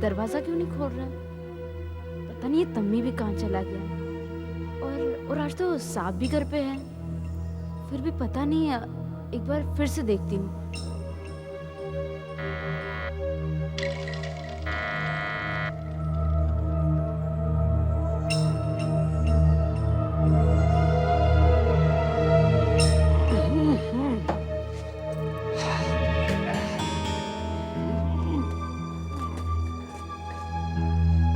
दरवाजा क्यों नहीं खोल रहा? पता नहीं ये तम्मी भी कहाँ चला गया। और आज तो सांप भी घर पे है। फिर भी पता नहीं, एक बार फिर से देखती हूँ।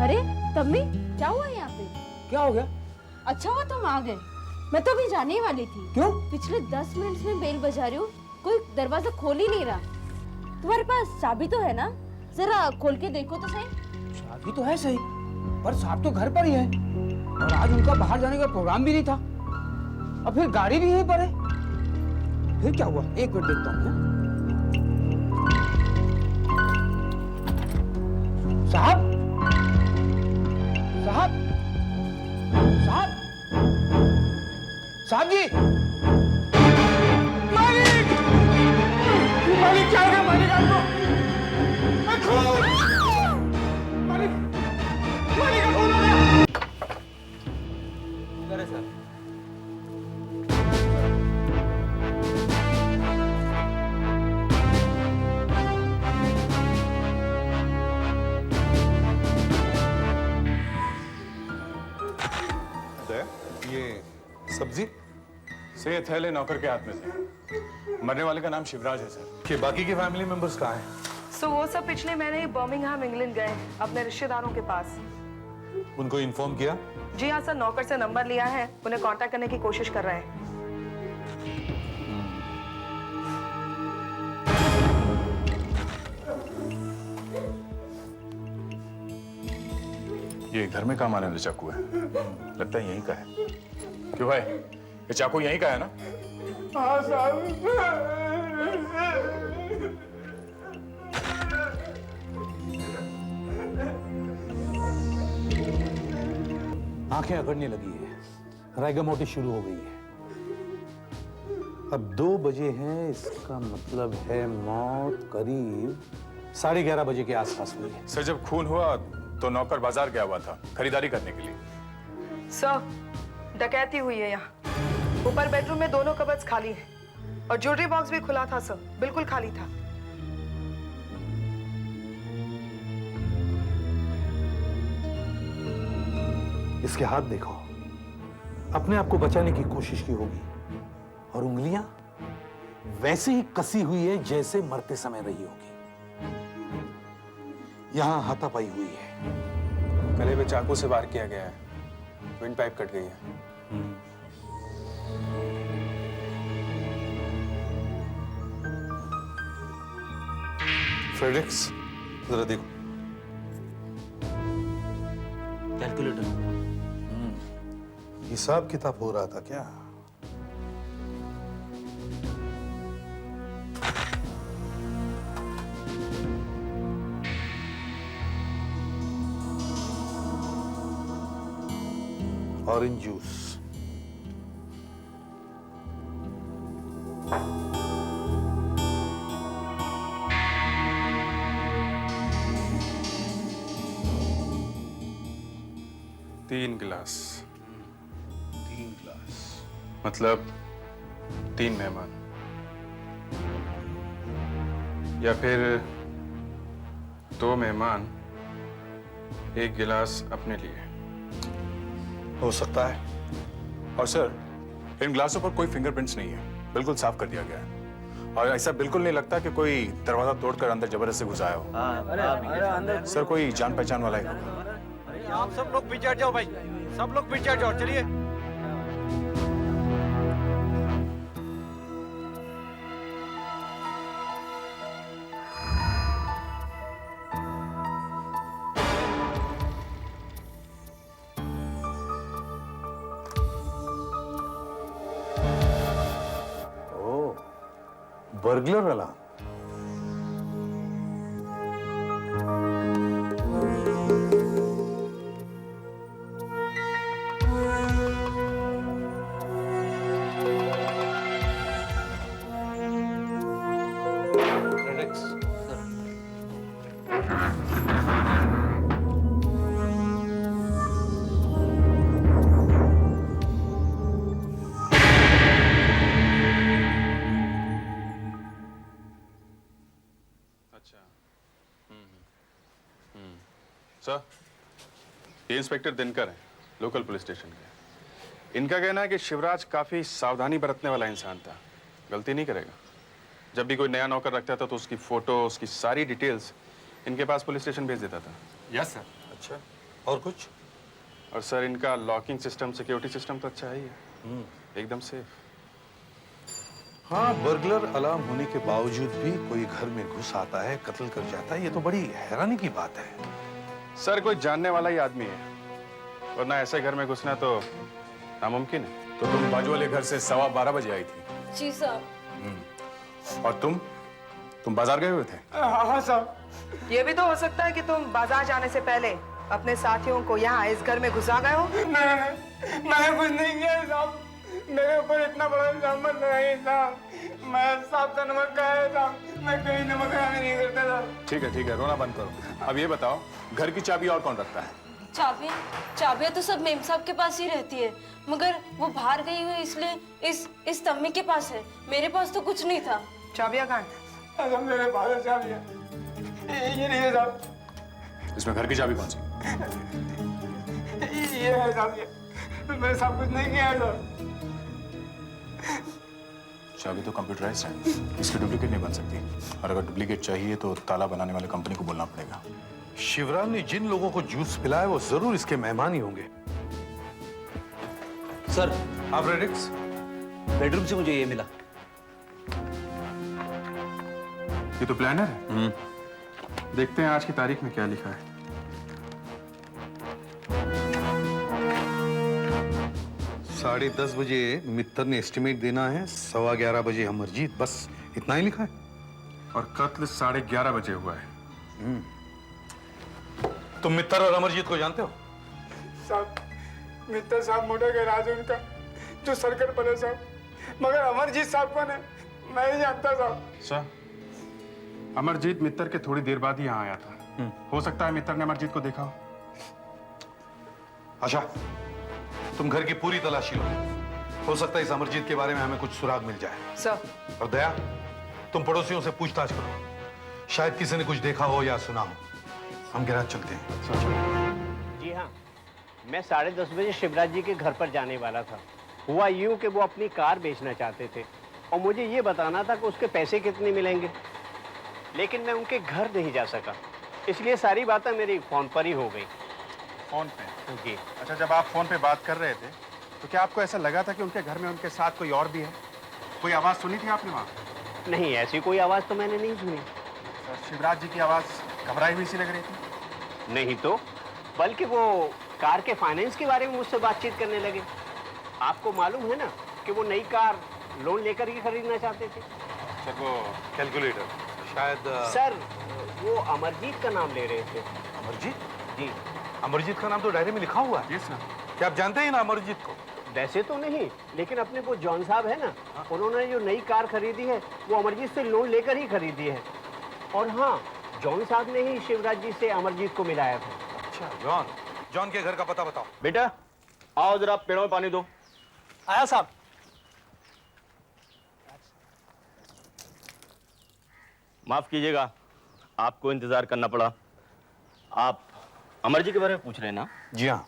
अरे तम्मी, क्या हुआ यहाँ पे? क्या हो गया? अच्छा हुआ तुम आ गए, मैं तो अभी जाने ही वाली थी। क्यों? पिछले 10 मिनट में बेल बजा रही हूँ, कोई दरवाजा खोल ही नहीं रहा। तुम्हारे पास चाबी तो है ना? जरा खोल के देखो तो सही। चाबी तो है सही, पर सांप तो घर पर ही है और आज उनका बाहर जाने का प्रोग्राम भी नहीं था। अब फिर गाड़ी भी यहीं पर है। फिर क्या हुआ? एक मिनट देखता हूँ। साहब, साहब, साहब, साहब जी! मालिक! मालिक क्या हो गया? मालिक आपको! मालिक! मालिक का खून हो गया! इधर है सर। ये सब्जी से ये थैले नौकर के हाथ में थे। मरने वाले का नाम शिवराज है सर। कि बाकी के फैमिली मेंबर्स कहाँ हैं? वो सब पिछले महीने बर्मिंघम इंग्लैंड गए अपने रिश्तेदारों के पास। उनको इन्फॉर्म किया? जी हाँ सर, नौकर से नंबर लिया है, उन्हें कांटेक्ट करने की कोशिश कर रहे हैं। ये घर में काम आने वाला चाकू है, लगता है यहीं का है। क्यों भाई, ये चाकू यहीं का है ना? हाँ साहब। आंखें अकड़ने लगी है, रैगमोटी शुरू हो गई है। अब 2 बजे हैं, इसका मतलब है मौत करीब 11:30 बजे के आसपास हुई है। सर जब खून हुआ तो नौकर बाजार गया हुआ था खरीदारी करने के लिए। सर डकैती हुई है यहाँ। ऊपर बेडरूम में दोनों कबर्ड्स खाली हैं और ज्वेलरी बॉक्स भी खुला था सर, बिल्कुल खाली था। इसके हाथ देखो, अपने आप को बचाने की कोशिश की होगी और उंगलियां वैसे ही कसी हुई है जैसे मरते समय रही होगी। यहां हाथापाई हुई है। गले पे चाकू से वार किया गया है, विंड पाइप कट गई है। फ्रेडरिक्स जरा देखो। कैलकुलेटर। हिसाब किताब हो रहा था क्या? ऑरेंज जूस, तीन गिलास। 3 गिलास। मतलब 3 मेहमान, या फिर 2 मेहमान 1 गिलास अपने लिए। हो सकता है। और सर इन ग्लासों पर कोई फिंगरप्रिंट्स नहीं है, बिल्कुल साफ कर दिया गया है। और ऐसा बिल्कुल नहीं लगता कि कोई दरवाजा तोड़कर अंदर जबरदस्ती घुस आया हो। अरे सर कोई जान पहचान वाला ही होगा। आप सब लोग पीछे हट जाओ भाई, सब लोग पीछे हट जाओ, चलिए। Burglar alarm. सर। अच्छा। सर, ये इंस्पेक्टर दिनकर हैं, लोकल पुलिस स्टेशन के। इनका कहना है कि शिवराज काफी सावधानी बरतने वाला इंसान था, गलती नहीं करेगा। जब भी कोई नया नौकर रखता था तो उसकी फोटो, उसकी सारी डिटेल्स इनके पास पुलिस स्टेशन भेज देता था। Yes sir. अच्छा, और कुछ? और सर इनका लॉकिंग सिस्टम, सिक्योरिटी सिस्टम तो अच्छा ही है, एकदम सेफ। हाँ, बर्गलर अलार्म होने के बावजूद भी कोई घर में घुस आता है, कत्ल कर जाता है, ये तो बड़ी हैरानी की बात है। सर कोई जानने वाला ही आदमी है, वरना ऐसे घर में घुसना तो नामुमकिन है। तो तुम बाजू वाले घर से 12:15 बजे आई थी? जी साहब। और तुम बाजार गए हुए थे? हाँ साहब। ये भी तो हो सकता है कि तुम बाजार जाने से पहले अपने साथियों को यहाँ इस घर में घुसा गए हो। मैंने कुछ नहीं किया साहब, मेरे ऊपर इतना बड़ा इल्जाम मत लगाइए साहब। मैं साहब का नमक खाया साहब, मैं कहीं नमक खाया नहीं करता साहब। ठीक है, रोना बंद करो। अब ये बताओ, घर की चाबी और कौन रखता है? चाबियां तो सब मेम साहब के पास ही रहती है, मगर वो बाहर गई हुई इसलिए इस तम्मी के पास है। मेरे पास तो कुछ नहीं था। चाबियां कहाँ हैं? साहब मेरे पास है चाबियां, ये नहीं है साहब। इसमें घर की चाबी कौन सी? ये है साहब, ये मैंने सब कुछ नहीं किया है साहब। चाबी तो कंप्यूटराइज्ड है, इसकी डुप्लीकेट नहीं बन सकती। और अगर डुप्लीकेट चाहिए तो ताला बनाने वाले कंपनी को बोलना पड़ेगा। शिवराज ने जिन लोगों को जूस पिलाया वो जरूर इसके मेहमान ही होंगे। सर, आप रेडिक्स? बेडरूम से मुझे ये मिला। ये तो प्लानर है। देखते हैं आज की तारीख में क्या लिखा है। 10:30 बजे मित्तर ने एस्टिमेट देना है, 11:15 बजे अमरजीत, बस इतना ही लिखा है। और कत्ल 11:30 बजे हुआ है। तुम मित्तर और अमरजीत को जानते हो? साहब, मित्तर साहब मोटा गैराज है उनका, जो सर्कल पर है साहब। मगर अमरजीत साहब कौन है, मैं नहीं जानता साहब। सर, अमरजीत मित्तर के थोड़ी देर बाद ही यहाँ आया था। हो सकता है मित्तर ने अमरजीत को देखा हो। अच्छा, तुम घर की पूरी तलाशी लो, हो सकता है इस अमरजीत के बारे में हमें कुछ सुराग मिल जाए। सर, और दया, तुम पड़ोसियों से पूछताछ करो, शायद किसी ने कुछ देखा हो या सुना हो। हम गैराज चलते हैं। जी हाँ, मैं 10:30 बजे शिवराज जी के घर पर जाने वाला था। हुआ यूं कि वो अपनी कार बेचना चाहते थे और मुझे ये बताना था कि उसके पैसे कितने मिलेंगे, लेकिन मैं उनके घर नहीं जा सका, इसलिए सारी बातें मेरी फोन पर ही हो गई। फोन पे? जी। अच्छा, जब आप फोन पे बात कर रहे थे तो क्या आपको ऐसा लगा था कि उनके घर में उनके साथ कोई और भी है? कोई आवाज सुनी थी आपने वहाँ? नहीं, ऐसी कोई आवाज़ तो मैंने नहीं सुनी। सर, शिवराज जी की आवाज घबराई हुई सी लग रही थी। नहीं तो, बल्कि वो कार के फाइनेंस के बारे में मुझसे बातचीत करने लगे। आपको मालूम है ना कि वो नई कार लोन लेकर ही खरीदना चाहते थे। सर, वो कैलकुलेटर शायद। सर, वो अमरजीत का नाम ले रहे थे। अमरजीत? जी। अमरजीत का नाम तो डायरी में लिखा हुआ है। Yes sir. क्या आप जानते हैं ना अमरजीत को? वैसे तो नहीं, लेकिन अपने वो जॉन साहब है ना, उन्होंने जो नई कार खरीदी है वो अमरजीत से लोन लेकर ही खरीदी है। और हाँ, जॉन साहब ने ही शिवराज जी से अमरजीत को मिलाया था। अच्छा, जॉन के घर का पता बताओ। बेटा आओ जरा पेड़ों में पानी दो। आया साहब। माफ कीजिएगा, आपको इंतजार करना पड़ा। आप अमर जी के बारे में पूछ रहे हैं ना? जी हाँ,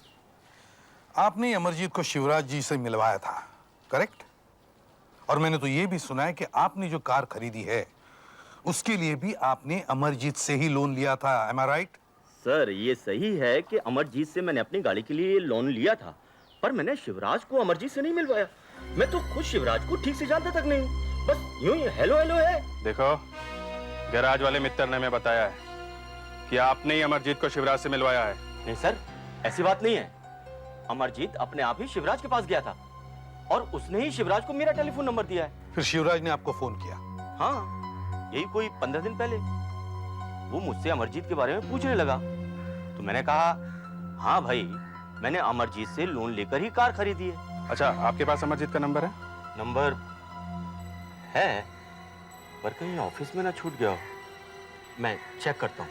आपने अमरजीत को शिवराज जी से मिलवाया था, करेक्ट? और मैंने तो ये भी सुना है कि आपने जो कार खरीदी है उसके लिए भी आपने अमरजीत से ही लोन लिया था, एम आई राइट? सर, ये सही है कि अमरजीत से मैंने अपनी गाड़ी के लिए लोन लिया था, पर मैंने शिवराज को अमरजीत से नहीं मिलवाया। मैं तो खुद शिवराज को ठीक से जानता तक नहीं हूँ, बस यूं ही हेलो हेलो है। देखो, गैराज वाले मित्तर ने हमें बताया है कि आपने ही अमरजीत को शिवराज से मिलवाया है। नहीं सर, ऐसी बात नहीं है। अमरजीत अपने आप ही शिवराज के पास गया था और उसने ही शिवराज को मेरा टेलीफोन नंबर दिया है। फिर शिवराज ने आपको फोन किया? हाँ, यही कोई 15 दिन पहले। वो मुझसे अमरजीत के बारे में पूछने लगा तो मैंने कहा, हाँ भाई, मैंने अमरजीत से लोन लेकर ही कार खरीदी है। अच्छा, आपके पास अमरजीत का नंबर है? नंबर है, पर कहीं ऑफिस में ना छूट गया हो। मैं चेक करता हूँ।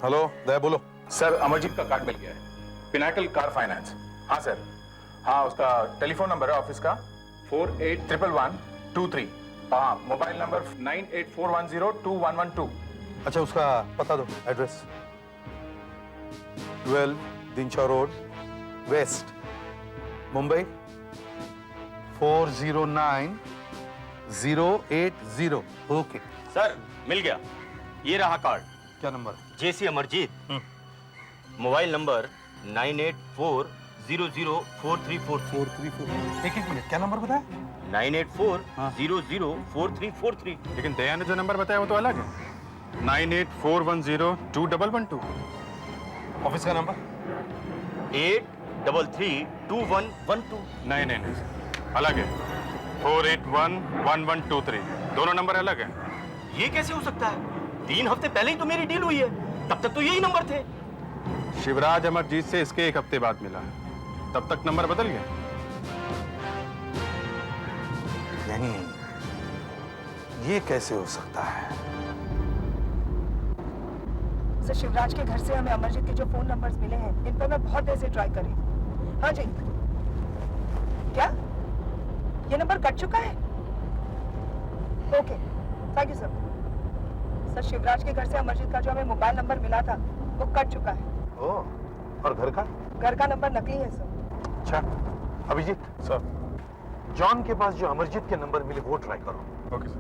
हेलो, दया बोलो। सर, अमरजीत का कार्ड मिल गया है, पिनाकल कार फाइनेंस। हाँ सर, हाँ, उसका टेलीफोन नंबर है ऑफिस का 481123। हाँ, मोबाइल नंबर 9841021112। अच्छा, उसका पता दो, address. 12 Dinshaw road, west, Mumbai 409080। Okay sir मिल गया, ये रहा कार्ड। क्या number? J C Amarjeet, mobile number 98400434। एक मिनट, क्या नंबर बताया? 98400434। लेकिन दया ने जो नंबर बताया वो तो अलग है, 9841021112। ऑफिस का नंबर? 8332112। नहीं नहीं नहीं, अलग है, 4811123। दोनों नंबर अलग हैं। ये कैसे हो सकता है? 3 हफ्ते पहले ही तो मेरी डील हुई है, तब तक तो यही नंबर थे। शिवराज अमरजीत से इसके 1 हफ्ते बाद मिला, तब तक नंबर बदल गया। नहीं, ये कैसे हो सकता है? सर, शिवराज के घर से हमें अमरजीत के जो फोन नंबर्स मिले हैं, इन पर मैं बहुत देर से ट्राई करी। हाँ जी। क्या ये नंबर कट चुका है? Okay, thank you sir. Sir, Shivraj के घर से अमरजीत का जो हमें मोबाइल नंबर मिला था वो कट चुका है। ओह, और घर का? घर का नंबर नकली है सर। अच्छा, अभिजीत सर, जॉन के पास जो अमरजीत के नंबर मिले वो ट्राई करो। Okay sir.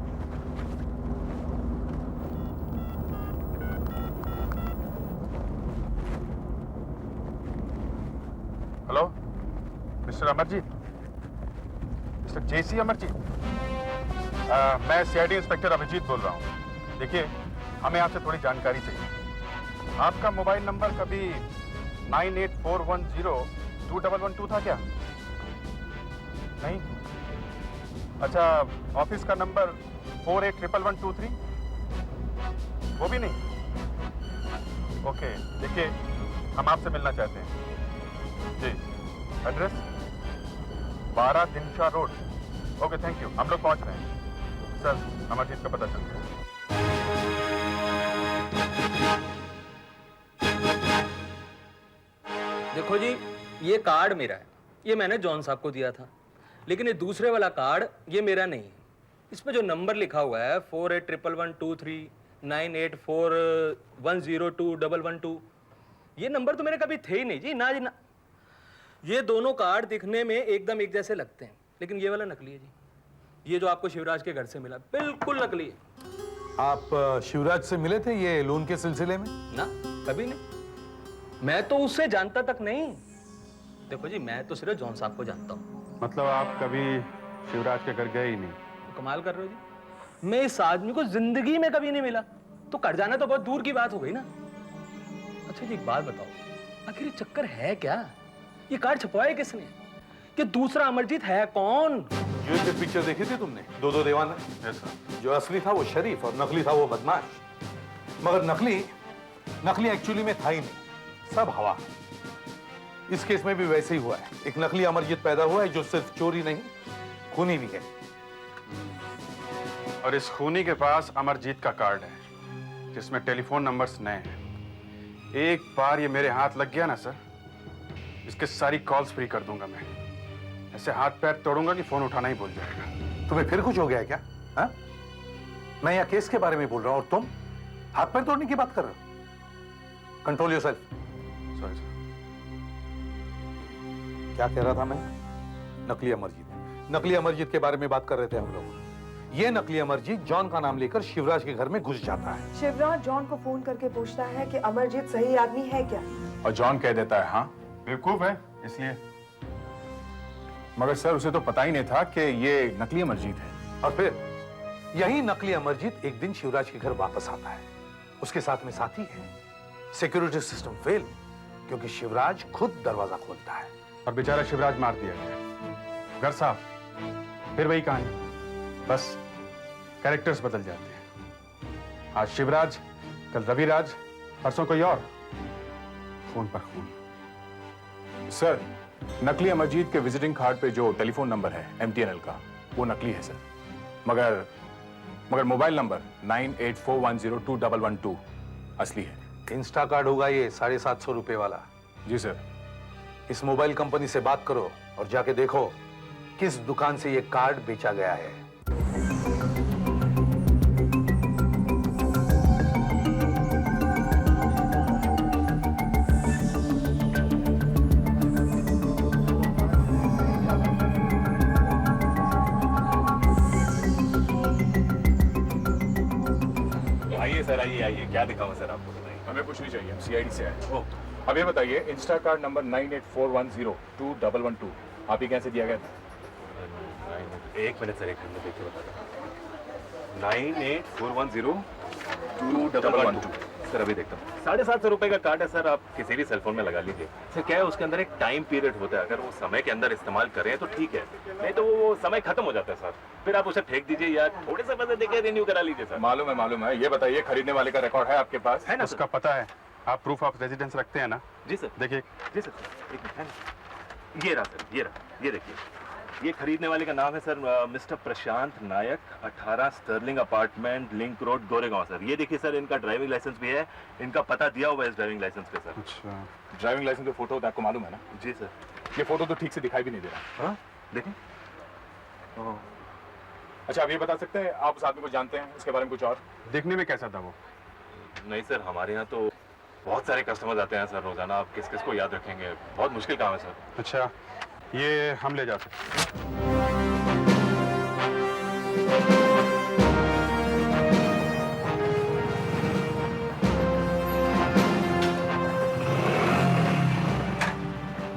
Hello, mister Amarjeet, mister J C Amarjeet. मैं सीआईडी इंस्पेक्टर अभिजीत बोल रहा हूँ। देखिए, हमें आपसे थोड़ी जानकारी चाहिए। आपका मोबाइल नंबर कभी 9841021112 था क्या? नहीं? अच्छा, ऑफिस का नंबर 481123? वो भी नहीं? ओके, देखिए, हम आपसे मिलना चाहते हैं। जी, address 12 Dinshaw road. Okay, thank you, हम लोग पहुंच रहे हैं। सर, अमरजीत का पता चल गया। देखो जी, ये कार्ड मेरा है, ये मैंने जॉन साहब को दिया था। लेकिन ये दूसरे वाला कार्ड ये मेरा नहीं है। इस पे जो नंबर लिखा हुआ है 481123 9841021112, ये नंबर तो मेरे कभी थे ही नहीं जी, ना जी ना। ये दोनों कार्ड दिखने में एकदम एक जैसे लगते हैं, लेकिन ये वाला नकली है जी। ये जो आपको शिवराज के घर से मिला बिल्कुल नकली है। आप शिवराज से मिले थे ये लोन के सिलसिले में? ना, कभी नहीं। मैं तो उससे जानता तक नहीं। देखो जी, मैं तो सिर्फ जॉन साहब को जानता हूँ। मतलब आप कभी शिवराज के घर गए ही नहीं? तो कमाल कर रहे हो जी, मैं इस आदमी को जिंदगी में कभी नहीं मिला, तो कर जाना तो बहुत दूर की बात हो गई ना। अच्छा जी, एक बात बताओ, आखिर ये चक्कर है क्या? ये कार्ड छपवाया किसने? कि दूसरा अमरजीत है कौन? यूएसए पिक्चर देखी थी तुमने, दो दीवाना? Yes sir. जो असली था वो शरीफ और नकली था वो बदमाश। मगर नकली एक्चुअली में था ही नहीं, सब हवा। इस केस में भी वैसे ही हुआ है। एक नकली अमरजीत पैदा हुआ है जो सिर्फ चोरी नहीं, खूनी भी है। और इस खूनी के पास अमरजीत का कार्ड है, जिसमें टेलीफोन नंबर्स नए हैं। एक बार ये मेरे हाथ लग गया ना सर, इसके सारी कॉल्स फ्री कर दूंगा मैं। ऐसे हाथ पैर तोड़ूंगा कि फोन उठाना ही भूल जाएगा। तुम्हें फिर कुछ हो गया क्या? हा? मैं यहाँ केस के बारे में बोल रहा हूँ और तुम हाथ पैर तोड़ने की बात कर रहे हो। Control yourself. Sorry sir. क्या कह रहा था मैं? नकली अमरजीत के बारे में बात कर रहे थे हम लोग। ये नकली अमरजीत जॉन का नाम लेकर शिवराज के घर में घुस जाता है। शिवराज जॉन को फोन करके पूछता है कि अमरजीत सही आदमी है क्या? और जॉन कह देता है हाँ, बेवकूफ है इसलिए। मगर सर, उसे तो पता ही नहीं था कि ये नकली अमरजीत है। और फिर यही नकली अमरजीत एक दिन शिवराज के घर वापस आता है। उसके साथ में साथी है। सिक्योरिटी सिस्टम फेल, क्योंकि शिवराज खुद दरवाजा खोलता है। और बेचारा शिवराज मार दिया गया। घर साफ, फिर वही कहानी, बस कैरेक्टर्स बदल जाते हैं। आज शिवराज, कल रविराज, परसों कोई और। खून पर खून। सर, नकली अमरजीत के विजिटिंग कार्ड पे जो टेलीफोन नंबर है MTNL का, वो नकली है सर। मगर मोबाइल नंबर 9841021112 असली है। इंस्टा कार्ड होगा ये 750 रुपए वाला। जी सर। इस मोबाइल कंपनी से बात करो और जाके देखो किस दुकान से ये कार्ड बेचा गया है। आइए सर, आइए आइए, क्या दिखाऊं सर आपको? बताइए। हमें कुछ नहीं चाहिए, हम सीआईडी से आए। ओह, अब ये बताइए, इंस्टा कार्ड नंबर 9841021112 आप ही कैसे दिया गया था? एक मिनट सर, एक मिनट देखिए बताता हूँ। 9841021112 सर, अभी देखता हूँ। 750 रुपए का कार्ड है सर, आप किसी भी सेलफोन में लगा लीजिए। सर क्या है, उसके अंदर एक टाइम पीरियड होता है, अगर वो समय के अंदर इस्तेमाल करें तो ठीक है, नहीं तो वो समय खत्म हो जाता है सर, फिर आप उसे फेंक दीजिए या थोड़े से पैसे देके रिन्यू करा लीजिए सर। मालूम है। ये बताइए, खरीदने वाले का रिकॉर्ड है आपके पास? है ना उसका पता है। आप प्रूफ ऑफ रेजिडेंस रखते हैं ना? जी सर। देखिए। जी सर, एक मिनट है ना। ये रहा सर, ये रहा, ये देखिए, ये खरीदने वाले का नाम है sir mister Prashant Nayak, 18 Sterling Apartment, Link Road, Goregaon sir. ये देखिए सर, इनका ड्राइविंग लाइसेंस भी है, इनका पता दिया हुआ है इस ड्राइविंग लाइसेंस पे सर। अच्छा, ड्राइविंग लाइसेंस पे फोटो होता है, आपको मालूम है ना? जी सर। ये फोटो तो ठीक से दिखाई भी नहीं दे रहा। हाँ देखिए। अच्छा, आप ये बता सकते हैं, आप उस आदमी को जानते हैं, उसके बारे में कुछ और? देखने में कैसा था वो? नहीं सर, हमारे यहाँ तो बहुत सारे कस्टमर्स आते हैं सर रोजाना, आप किस किस को याद रखेंगे, बहुत मुश्किल काम है सर। अच्छा, ये हम ले जा सकते हैं।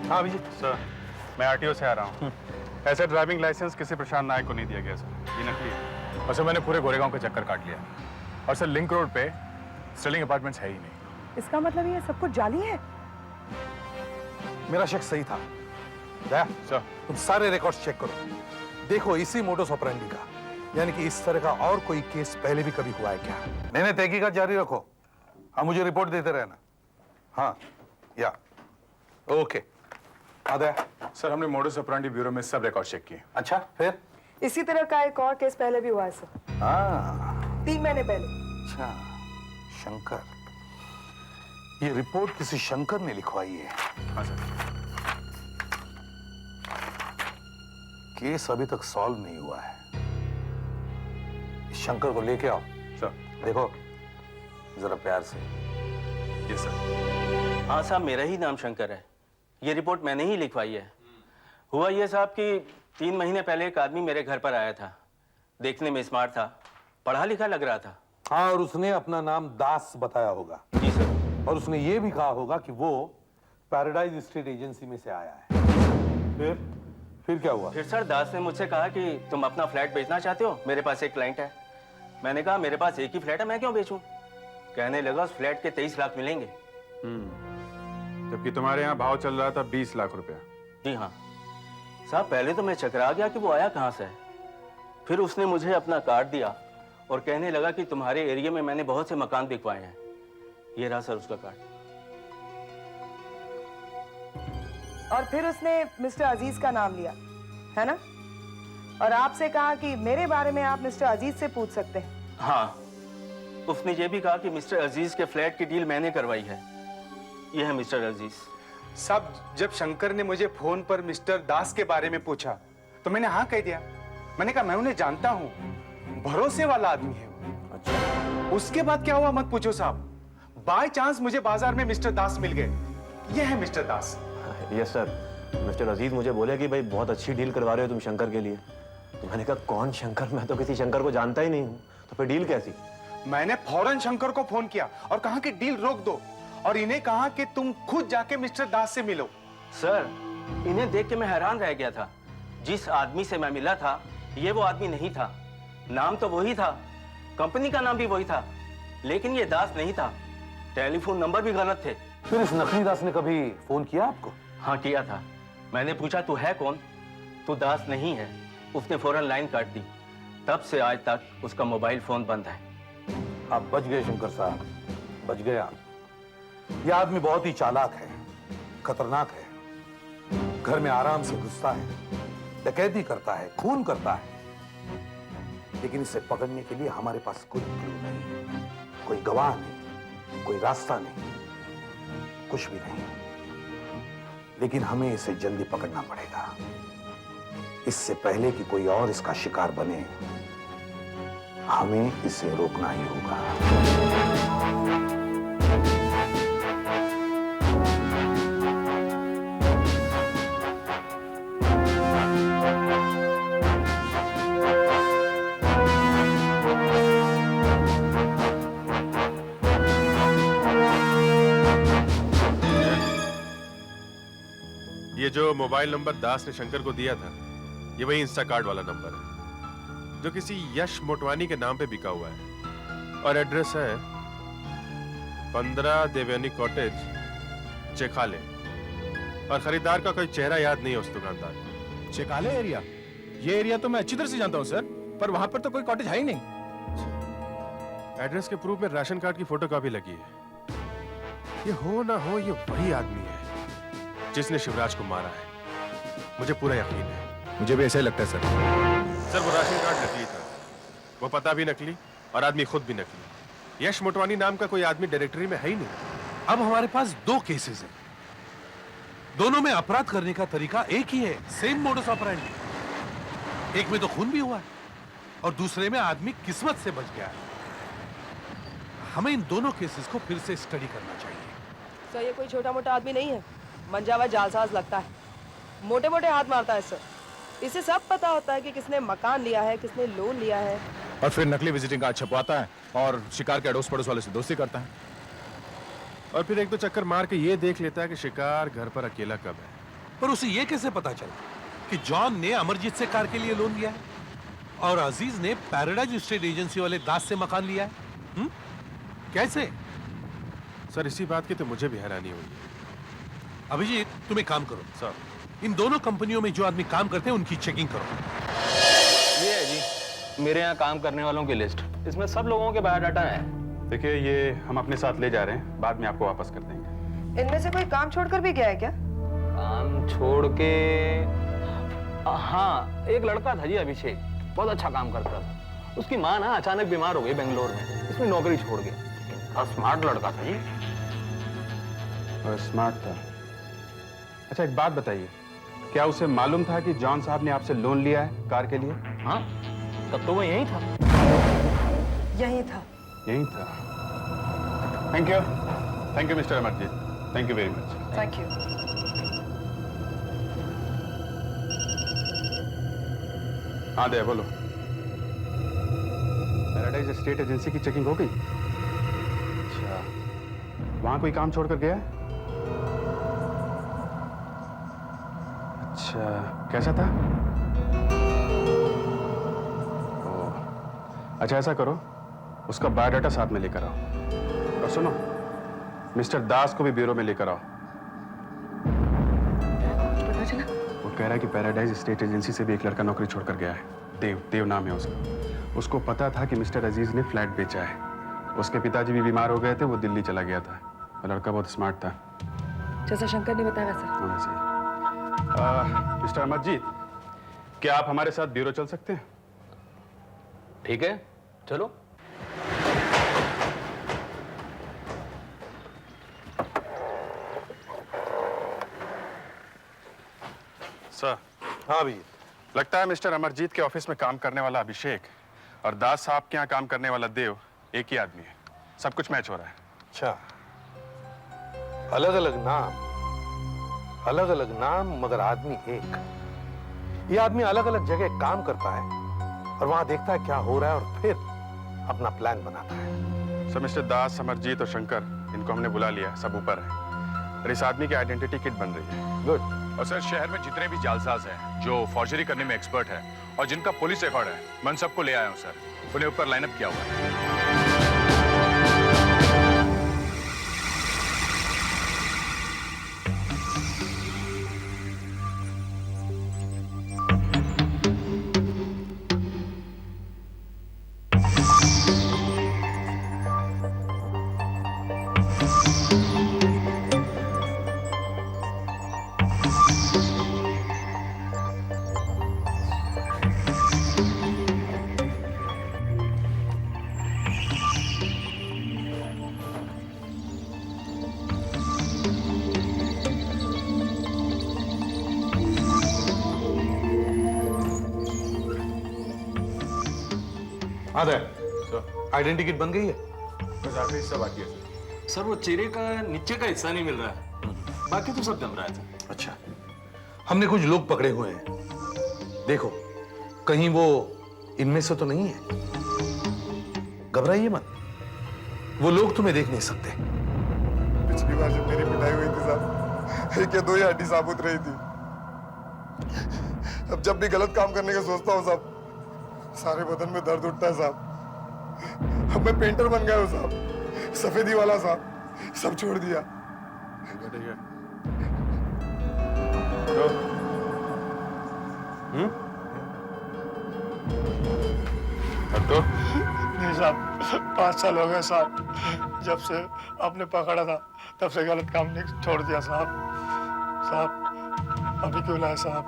हाँ अभिजीत। सर, मैं आरटीओ से आ रहा हूँ। ऐसा ड्राइविंग लाइसेंस किसी प्रशांत नायक को नहीं दिया गया सर, ये नकली है। और सर, मैंने पूरे गोरेगांव का चक्कर काट लिया, और सर लिंक रोड पे स्टर्लिंग अपार्टमेंट्स है ही नहीं। इसका मतलब ये सब कुछ जाली है? मेरा शक सही था। दया, सर, तुम सारे रिकॉर्ड्स चेक करो, देखो इसी मोडस ऑपरेंडी का, यानी कि इस तरह का और कोई केस पहले भी कभी हुआ है क्या? नहीं, तहकीकात जारी रखो। हाँ, मुझे रिपोर्ट देते रहना। हाँ, या ओके। दया। सर, हमने मोडस ऑपरेंडी ब्यूरो में सब रिकॉर्ड चेक किए। अच्छा, फिर? इसी तरह का एक और केस पहले भी हुआ है सर, हाँ, 3 महीने पहले। अच्छा, शंकर। ये रिपोर्ट किसी शंकर ने लिखवाई है। हाँ सर। केस अभी तक सॉल्व नहीं हुआ है। इस शंकर को लेके आओ। सर। देखो जरा प्यार से। Yes sir. हाँ साहब, मेरा ही नाम शंकर है, ये रिपोर्ट मैंने ही लिखवाई है। हुआ ये साहब कि 3 महीने पहले एक आदमी मेरे घर पर आया था, देखने में स्मार्ट था, पढ़ा लिखा लग रहा था। हाँ, और उसने अपना नाम दास बताया होगा। जी सर। और उसने ये भी कहा होगा कि वो पैराडाइज स्टेट एजेंसी में से आया है। फिर क्या हुआ? फिर सर दास ने मुझसे कहा कि तुम अपना फ्लैट बेचना चाहते हो, मेरे पास एक क्लाइंट है। मैंने कहा मेरे पास एक ही फ्लैट है, मैं क्यों बेचूं? कहने लगा उस फ्लैट के 23 लाख मिलेंगे। जबकि तुम्हारे यहाँ भाव चल रहा था 20 लाख रुपया। जी हाँ साहब, पहले तो मैं चकरा गया कि वो आया कहाँ से है। फिर उसने मुझे अपना कार्ड दिया और कहने लगा कि तुम्हारे एरिया में मैंने बहुत से मकान बिकवाए हैं। ये रहा सर उसका कार्ड। और फिर उसने मिस्टर अजीज का नाम लिया, है ना? और आपसे कहा कि मेरे बारे में आप मिस्टर अजीज से पूछ सकते हैं। हाँ, उसने ये भी कहा कि मिस्टर अजीज के फ्लैट की डील मैंने करवाई है। ये है मिस्टर अजीज। साहब, जब शंकर ने मुझे फोन पर मिस्टर दास के बारे में पूछा तो मैंने हाँ कह दिया। मैंने कहा मैं उन्हें जानता हूँ, भरोसे वाला आदमी है वो। अच्छा। उसके बाद क्या हुआ मत पूछो साहब। बाय चांस मुझे बाजार में मिस्टर दास मिल गए। ये है mister Das. Yes sir. Mister Aziz मुझे बोले कि भाई बहुत अच्छी डील करवा रहे हो तुम शंकर के लिए। तो मैंने कहा कौन शंकर, मैं तो किसी शंकर को जानता ही नहीं हूँ, तो फिर डील कैसी? मैंने फौरन शंकर को फोन किया और कहा कि डील रोक दो, और इन्हें कहा कि तुम खुद जाके मिस्टर दास से मिलो। सर, इन्हें देख के मैं हैरान रह गया था। जिस आदमी से मैं मिला था ये वो आदमी नहीं था। नाम तो वही था, कंपनी का नाम भी वही था, लेकिन ये दास नहीं था। टेलीफोन नंबर भी गलत थे। फिर इस नकली दास ने कभी फोन किया आपको? हाँ किया था। मैंने पूछा तू है कौन? तू दास नहीं है। उसने फौरन लाइन काट दी। तब से आज तक उसका मोबाइल फोन बंद है। आप बच गए शंकर साहब, बच गए आप। यह आदमी बहुत ही चालाक है, खतरनाक है। घर में आराम से घुसता है, डकैती करता है, खून करता है, लेकिन इसे पकड़ने के लिए हमारे पास कोई क्लू नहीं, कोई गवाह नहीं, कोई रास्ता नहीं, कुछ भी नहीं। लेकिन हमें इसे जल्दी पकड़ना पड़ेगा। इससे पहले कि कोई और इसका शिकार बने, हमें इसे रोकना ही होगा। ये जो मोबाइल नंबर दास ने शंकर को दिया था, ये वही इंस्टा कार्ड वाला नंबर है जो किसी यश मोटवानी के नाम पे बिका हुआ है, और एड्रेस है 15 देवयानी कॉटेज, चेखाले, और खरीदार का कोई चेहरा याद नहीं है उस दुकानदार को। चिकाले एरिया? ये एरिया तो मैं अच्छी तरह से जानता हूँ सर, पर वहां पर तो कोई कॉटेज है ही नहीं। एड्रेस के प्रूफ में राशन कार्ड की फोटोकॉपी लगी है। ये हो ना हो, ये वही आदमी है जिसने शिवराज को मारा है। मुझे पूरा यकीन है। मुझे भी ऐसा ही लगता है सर, वो राशन कार्ड नकली था, वो पता भी नकली और आदमी खुद भी नकली। यश मोटवानी नाम का कोई आदमी डायरेक्टरी में है ही नहीं। अब हमारे पास 2 केसेस हैं, दोनों में अपराध करने का तरीका एक ही है, सेम मोडस ऑपरेंडी। एक में तो खून भी हुआ है और दूसरे में आदमी किस्मत से बच गया है। हमें इन दोनों केसेस को फिर से स्टडी करना चाहिए। सर ये कोई छोटा मोटा आदमी नहीं है, मंजावा जालसाज लगता है, मोटे मोटे हाथ मारता है सर। इसे सब पता होता है कि किसने मकान लिया है, किसने लोन लिया है, और फिर नकली विजिटिंग कार्ड छपवाता है और शिकार के अड़ोस पड़ोस वाले से दोस्ती करता है, और फिर एक दो चक्कर मार के ये देख लेता है कि शिकार घर पर अकेला कब है। पर उसे ये कैसे पता चला कि जॉन ने अमरजीत से कार के लिए लोन लिया है और अजीज ने पैराडाइज स्टेट एजेंसी वाले दास से मकान लिया है? कैसे? सर, इसी बात की तो मुझे भी हैरानी हुई है। अभिजीत, तुम एक काम करो सर, इन दोनों कंपनियों में जो आदमी काम करते हैं उनकी चेकिंग करो। ये है जी मेरे यहाँ काम करने वालों की लिस्ट, इसमें सब लोगों के बायोडाटा है। देखिए, ये हम अपने साथ ले जा रहे हैं, बाद में आपको वापस कर देंगे। इनमें से कोई काम छोड़कर भी गया है क्या? काम छोड़ के? हाँ, एक लड़का था जी, अभिषेक, बहुत अच्छा काम करता था। उसकी माँ ना अचानक बीमार हो गई बेंगलोर में, इसमें नौकरी छोड़ गया। और स्मार्ट लड़का था जी। और स्मार्ट था। अच्छा, एक बात बताइए, क्या उसे मालूम था कि जॉन साहब ने आपसे लोन लिया है कार के लिए? हाँ, तब तो वो यही था। यही था। यही था। Thank you mister Amarjeet, thank you very much. Thank you. हाँ दे, बोलो। पैराडाइज स्टेट एजेंसी की चेकिंग हो गई? अच्छा, वहां कोई काम छोड़कर गया है? अच्छा, कैसा था? ओह, अच्छा ऐसा करो, उसका बायोडाटा साथ में लेकर आओ, और सुनो, मिस्टर दास को भी ब्यूरो में लेकर आओ। पता चला? वो कह रहा है कि पैराडाइज स्टेट एजेंसी से भी एक लड़का नौकरी छोड़कर गया है। देव नाम है उसका। उसको पता था कि मिस्टर अजीज ने फ्लैट बेचा है। उसके पिताजी भी बीमार हो गए थे, वो दिल्ली चला गया था। वो लड़का बहुत स्मार्ट था, जैसा शंकर ने बताया सर। होना चाहिए। मिस्टर अमरजीत, क्या आप हमारे साथ ब्यूरो चल सकते हैं? ठीक है, चलो। सर। हाँ अभिजीत। लगता है मिस्टर अमरजीत के ऑफिस में काम करने वाला अभिषेक और दास साहब के यहाँ काम करने वाला देव एक ही आदमी है। सब कुछ मैच हो रहा है। अच्छा, अलग अलग नाम मगर आदमी एक। ये आदमी अलग अलग जगह काम करता है और वहां देखता है क्या हो रहा है और फिर अपना प्लान बनाता है। सर, मिस्टर दास, अमरजीत और शंकर, इनको हमने बुला लिया, सब ऊपर है और इस आदमी की आइडेंटिटी किट बन रही है। गुड। और सर, शहर में जितने भी जालसाज हैं जो फॉर्जरी करने में एक्सपर्ट है और जिनका पुलिस रिकॉर्ड है, मैं उन सबको ले आया हूँ सर। उन्हें ऊपर लाइनअप किया हुआ है। आदर आइडेंटिटी किट बन गई है? बस आखिरी हिस्सा बाकी है सर। सर वो चेहरे का नीचे का हिस्सा नहीं मिल रहा है, बाकी तो सब जम रहा है सर। अच्छा, हमने कुछ लोग पकड़े हुए हैं, देखो कहीं वो इनमें से तो नहीं है। घबराइए मत, वो लोग तुम्हें देख नहीं सकते। पिछली बार जब मेरी पिटाई हुई थी साहब, एक या दो ही हड्डी साबुत रही थी। अब जब भी गलत काम करने का सोचता हूँ साहब, सारे बदन में दर्द उठता है साहब। अब मैं पेंटर बन गया हूँ साहब, सफेदी वाला साहब, सब छोड़ दिया। तो नहीं साहब, 5 साल हो गए साहब, जब से आपने पकड़ा था तब से गलत काम नहीं छोड़ दिया साहब। साहब अभी क्यों लाए साहब?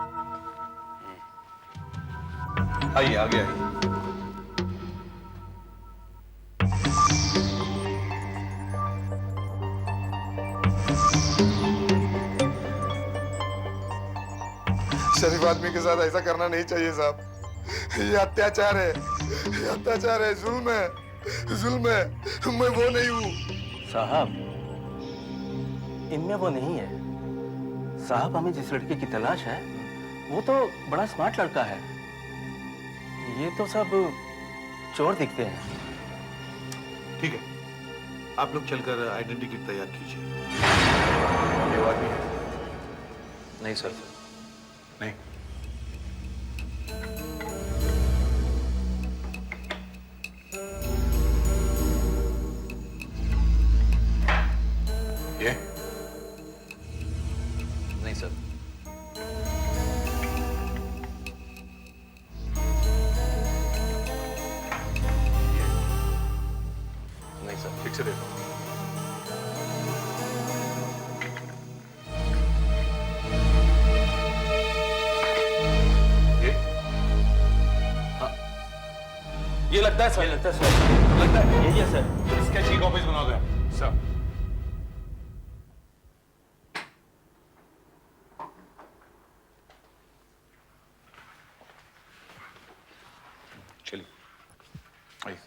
आइए आगे आइए। शरीफ आदमी के साथ ऐसा करना नहीं चाहिए साहब। ये अत्याचार है, ये अत्याचार है, जुल्म है, जुल्म है। मैं वो नहीं हूँ साहब, इनमें वो नहीं है साहब। हमें जिस लड़के की तलाश है वो तो बड़ा स्मार्ट लड़का है, ये तो सब चोर दिखते हैं। ठीक है, आप लोग चलकर आइडेंटिटी किट तैयार कीजिए। ये बात नहीं है। नहीं सर, नहीं। ये नहीं सर। नहीं सर, ठीक से देखो। ये लगता है सर, ये लगता है सर, लगता है यही है सर। स्केच की कॉपीज बना दो सर। चलिए। आइए।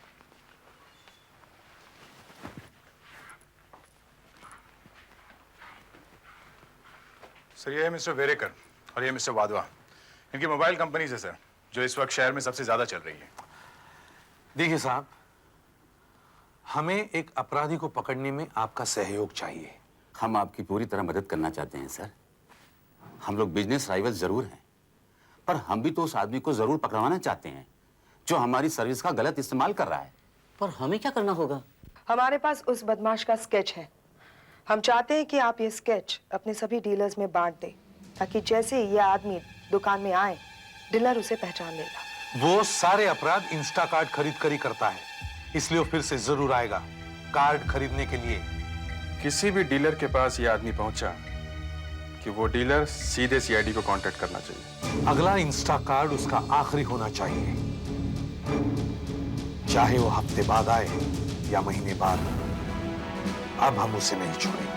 सर ये है मिस्टर वेरेकर और ये मिस्टर वाधवा। इनकी मोबाइल कंपनीज है सर, जो इस वक्त शहर में सबसे ज्यादा चल रही है। देखिए साहब, हमें एक अपराधी को पकड़ने में आपका सहयोग चाहिए। हम आपकी पूरी तरह मदद करना चाहते हैं सर। हम लोग बिजनेस राइवल जरूर हैं, पर हम भी तो उस आदमी को जरूर पकड़वाना चाहते हैं जो हमारी सर्विस का गलत इस्तेमाल कर रहा है। पर हमें क्या करना होगा? हमारे पास उस बदमाश का स्केच है। हम चाहते हैं कि आप ये स्केच अपने सभी डीलर्स में बांट दें, ताकि जैसे ये आदमी दुकान में आए, डीलर उसे पहचान लेगा। वो सारे अपराध इंस्टा कार्ड खरीद कर ही करता है, इसलिए वो फिर से जरूर आएगा कार्ड खरीदने के लिए। किसी भी डीलर के पास ये आदमी पहुंचा कि वो डीलर सीधे सीआईडी को कांटेक्ट करना चाहिए। अगला इंस्टा कार्ड उसका आखिरी होना चाहिए, चाहे वो हफ्ते बाद आए या महीने बाद। अब हम उसे नहीं छोड़ेंगे।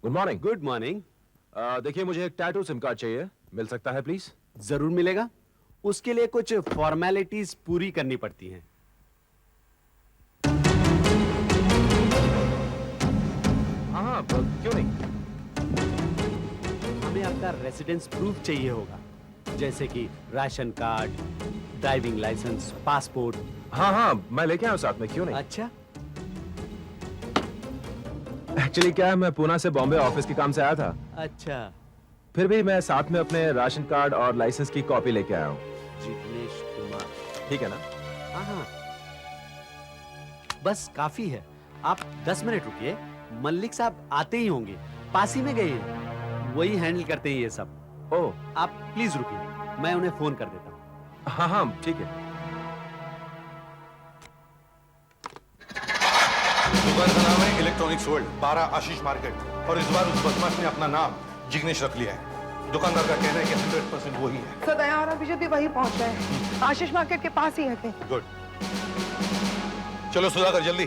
Good morning. Good morning. देखिए, मुझे एक टैटू सिम कार्ड चाहिए, मिल सकता है प्लीज? जरूर मिलेगा। उसके लिए कुछ फॉर्मेलिटीज पूरी करनी पड़ती हैं। हाँ, क्यों नहीं? हमें आपका रेसिडेंस प्रूफ चाहिए होगा, जैसे कि ration card, driving licence, passport. हाँ हाँ, मैं लेके आया साथ में, क्यों नहीं? अच्छा, एक्चुअली क्या है, मैं पूना से बॉम्बे ऑफिस के काम से आया था। अच्छा। फिर भी मैं साथ में अपने राशन कार्ड और लाइसेंस की कॉपी लेके आया हूँ। जिग्नेश कुमार, ठीक है ना? हाँ हाँ, बस काफी है। आप 10 मिनट रुकिए, मल्लिक साहब आते ही होंगे, पास ही में गए हैं, वही हैंडल करते हैं ये सब। ओह, आप प्लीज रुकिए, मैं उन्हें फोन कर देता हूँ। हाँ हाँ, ठीक है। दुकान का नाम है इलेक्ट्रॉनिक्स वर्ल्ड, 12 आशीष मार्केट। और इस बार उस बदमाश ने अपना नाम जिग्नेश रख लिया है। दुकानदार का कहना है कि 100% वही है। तो दया और अभिजीत भी वही पहुंच गए हैं, आशीष मार्केट के पास ही है कहीं। गुड, चलो सुधाकर जल्दी।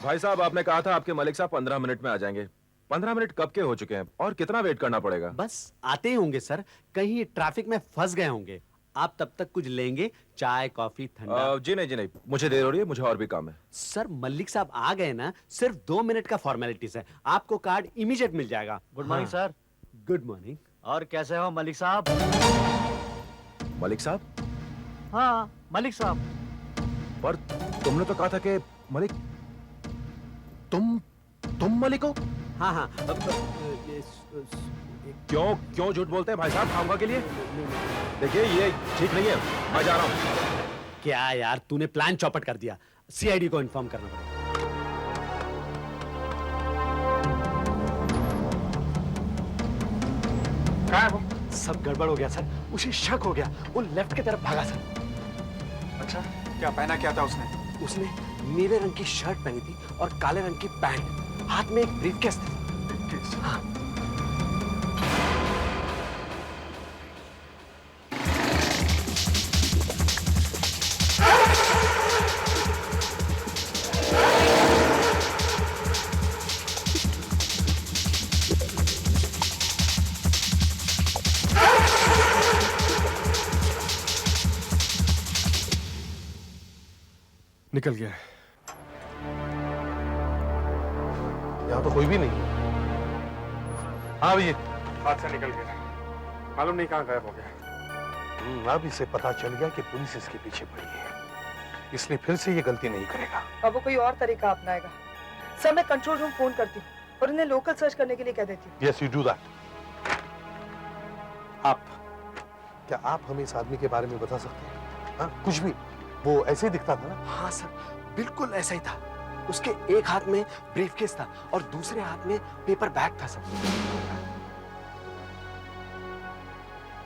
भाई साहब, आपने कहा था आपके मलिक साहब 15 मिनट में आ जाएंगे। 15 मिनट कब के हो चुके हैं और कितना वेट करना पड़ेगा? बस आते ही होंगे सर, कहीं ट्रैफिक में फंस गए होंगे। आप तब तक कुछ लेंगे, चाय कॉफी ठंडा? जी नहीं, मुझे देर हो रही है, मुझे और भी काम है। सर मलिक साहब आ गए ना, सिर्फ 2 मिनट का फॉर्मेलिटीज है, आपको कार्ड इमीडिएट मिल जाएगा। Good morning sir. Good morning. और कैसे हो मलिक साहब? मलिक साहब? हाँ मलिक साहब। पर तुमने तो कहा था कि मलिक, तुम मलिक हो? हाँ हाँ। क्यों झूठ बोलते हैं भाई साहब खामखा के लिए? देखिए ये ठीक नहीं है, मैं जा रहा हूँ। क्या यार, तूने प्लान चौपट कर दिया, सीआईडी को इन्फॉर्म करना पड़ेगा। कहाँ है वो? सब गड़बड़ हो गया सर, उसे शक हो गया, वो लेफ्ट की तरफ भागा सर। अच्छा, क्या पहना क्या था उसने? उसने नीले रंग की शर्ट पहनी थी और काले रंग की पैंट, हाथ में एक ब्रीफकेस थी। हाँ। निकल गया है। यहाँ तो कोई भी नहीं। हाँ भैया, हाथ से निकल गया, मालूम नहीं कहाँ गायब हो गया। अब इसे पता चल गया कि पुलिस इसके पीछे पड़ी है, इसलिए फिर से ये गलती नहीं करेगा। अब वो कोई और तरीका अपनाएगा। सर मैं कंट्रोल रूम फोन करती हूँ और इन्हें लोकल सर्च करने के लिए कह देती हूँ। Yes you do that. क्या आप हमें इस आदमी के बारे में बता सकते हैं? हाँ, कुछ भी, वो ऐसे ही दिखता था ना? हाँ सर, बिल्कुल ऐसा ही था। उसके एक हाथ में ब्रीफकेस था और दूसरे हाथ में पेपर बैग था सर।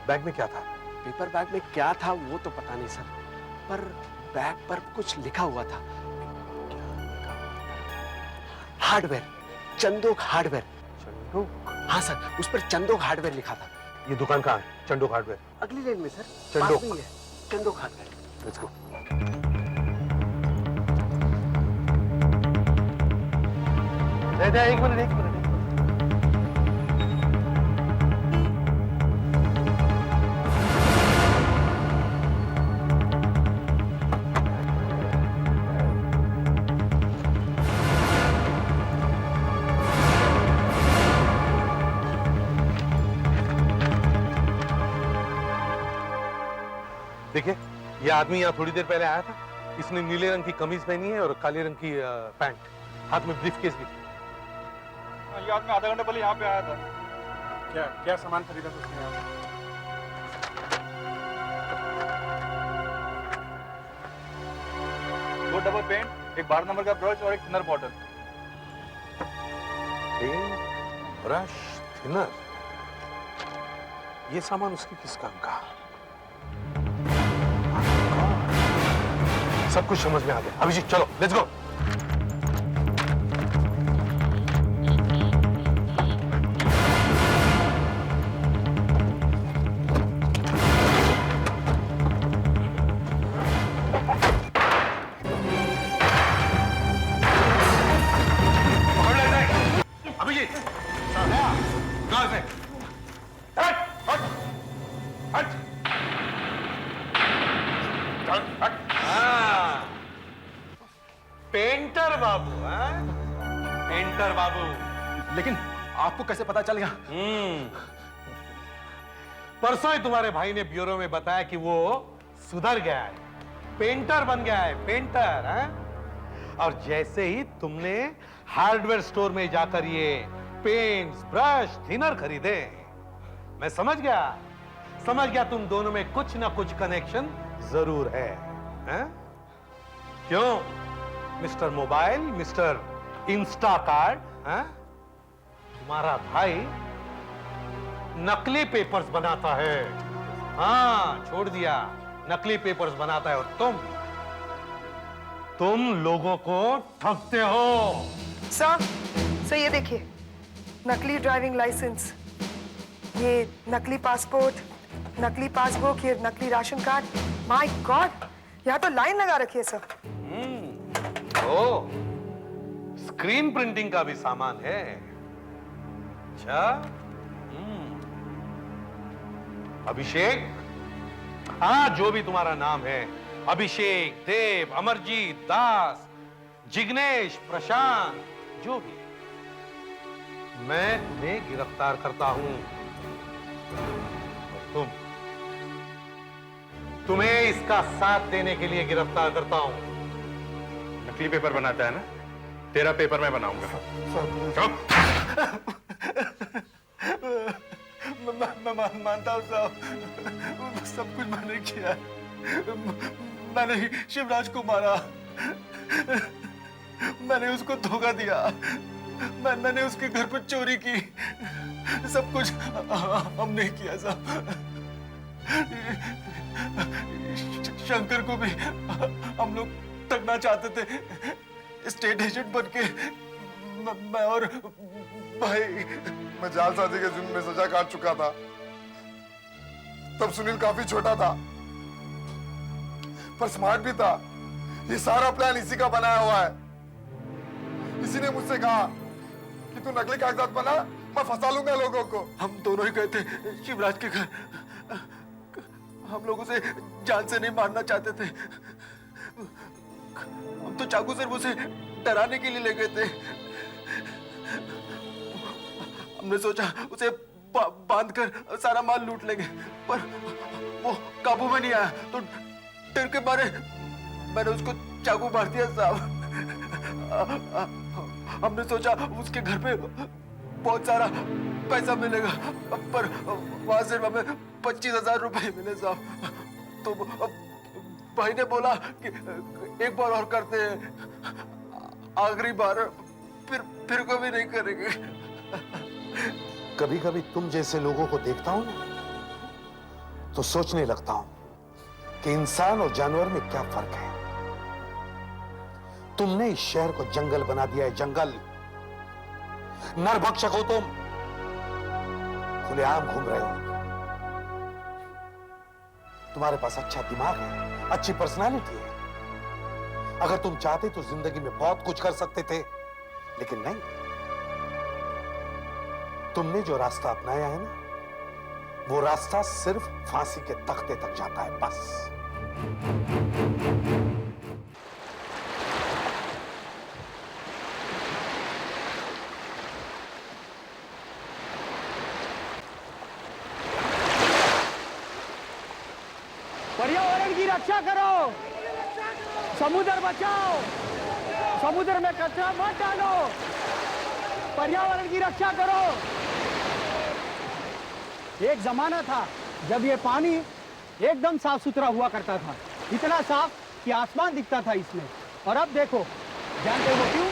बैग में क्या था? पेपर बैग में क्या था वो तो पता नहीं सर, पर बैग पर कुछ लिखा हुआ था। Hardware, Chandok hardware. चंदोक? हाँ सर, उस पर चंदोक हार्डवेयर लिखा था। ये दुकान कहाँ है? चंदोक हार्डवेयर? अगली लेन में सर, चंदोक। पास में ही है, चंदोक हार्डवेयर। Let's go. एक मिनट। देखिए, ये आदमी यहाँ थोड़ी देर पहले आया था। इसने नीले रंग की कमीज पहनी है और काले रंग की पैंट, हाथ में ब्रीफकेस भी। ये आदमी आधा घंटे पहले यहाँ पे आया था। क्या सामान खरीदा था उसने यहाँ से? दो डबल पेंट, एक 12 नंबर का ब्रश और एक thinner bottle. Paint, brush, thinner, ये सामान उसके किस काम का? सब कुछ समझ में आ गया। अभिजीत चलो, लेट्स गो। अभिजीत, कहाँ से? हट, हट, हट, हट। पेंटर बाबू, पेंटर बाबू। लेकिन आपको कैसे पता चल गया? परसों ही तुम्हारे भाई ने ब्यूरो में बताया कि वो सुधर गया है, पेंटर बन गया है, पेंटर है? और जैसे ही तुमने हार्डवेयर स्टोर में जाकर ये पेंट्स, ब्रश, थिनर खरीदे, मैं समझ गया तुम दोनों में कुछ ना कुछ कनेक्शन जरूर है, हैं? क्यों mister mobile, mister Insta card, हैं? तुम्हारा भाई नकली पेपर्स बनाता है। हाँ, छोड़ दिया, नकली पेपर्स बनाता है। और तुम लोगों को ठगते हो। सर ये देखिए, नकली ड्राइविंग लाइसेंस, ये नकली पासपोर्ट, नकली पासबुक, ये नकली राशन कार्ड। माय गॉड, यहाँ तो लाइन लगा रखी है सर। ओ, स्क्रीन प्रिंटिंग का भी सामान है। अच्छा, अभिषेक, हाँ जो भी तुम्हारा नाम है, अभिषेक, देव, अमरजीत, दास, जिग्नेश, प्रशांत, जो भी, मैं तुम्हें गिरफ्तार करता हूं। और तुम्हें इसका साथ देने के लिए गिरफ्तार करता हूं। नकली पेपर बनाता है ना, तेरा पेपर मैं बनाऊंगा। मैं मानता हूँ साहब, सब कुछ मैंने किया। मैंने ही शिवराज को मारा, मैंने उसको धोखा दिया, मैंने उसके घर पर चोरी की, सब कुछ हमने किया साहब। शंकर को भी हम लोग ठगना चाहते थे, स्टेट एजेंट बनके। मैं और भाई, मैं जालसाजी के जुर्म में सजा काट चुका था। तब सुनील काफी छोटा था, पर स्मार्ट भी था। ये सारा प्लान इसी का बनाया हुआ है। इसी ने मुझसे कहा कि तू नकली कागजात बना, मैं फंसा लूंगा लोगों को। हम दोनों ही गए थे शिवराज के घर। हम लोग उसे जान से नहीं मारना चाहते थे, हम तो चाकू से उसे डराने के लिए ले गए थे। हमने सोचा उसे बांध कर सारा माल लूट लेंगे, पर वो काबू में नहीं आया, तो डर के मारे मैंने उसको चाकू मार दिया साहब। हमने सोचा उसके घर पे बहुत सारा पैसा मिलेगा, पर वहां से हमें 25,000 रुपए मिले साहब। तो भाई ने बोला कि एक बार और करते हैं, आखिरी बार, फिर कभी नहीं करेंगे। कभी कभी तुम जैसे लोगों को देखता हूं ना, तो सोचने लगता हूं कि इंसान और जानवर में क्या फर्क है। तुमने इस शहर को जंगल बना दिया है, जंगल। नरभक्षक हो तुम, खुलेआम घूम रहे हो। तुम्हारे पास अच्छा दिमाग है, अच्छी पर्सनालिटी है। अगर तुम चाहते तो जिंदगी में बहुत कुछ कर सकते थे, लेकिन नहीं। तुमने जो रास्ता अपनाया है ना, वो रास्ता सिर्फ फांसी के तख्ते तक जाता है, बस। पर्यावरण की रक्षा करो, समुद्र बचाओ, समुद्र में कचरा मत डालो, पर्यावरण की रक्षा करो। एक जमाना था जब ये पानी एकदम साफ सुथरा हुआ करता था, इतना साफ कि आसमान दिखता था इसमें। और अब देखो, जानते हो क्यों?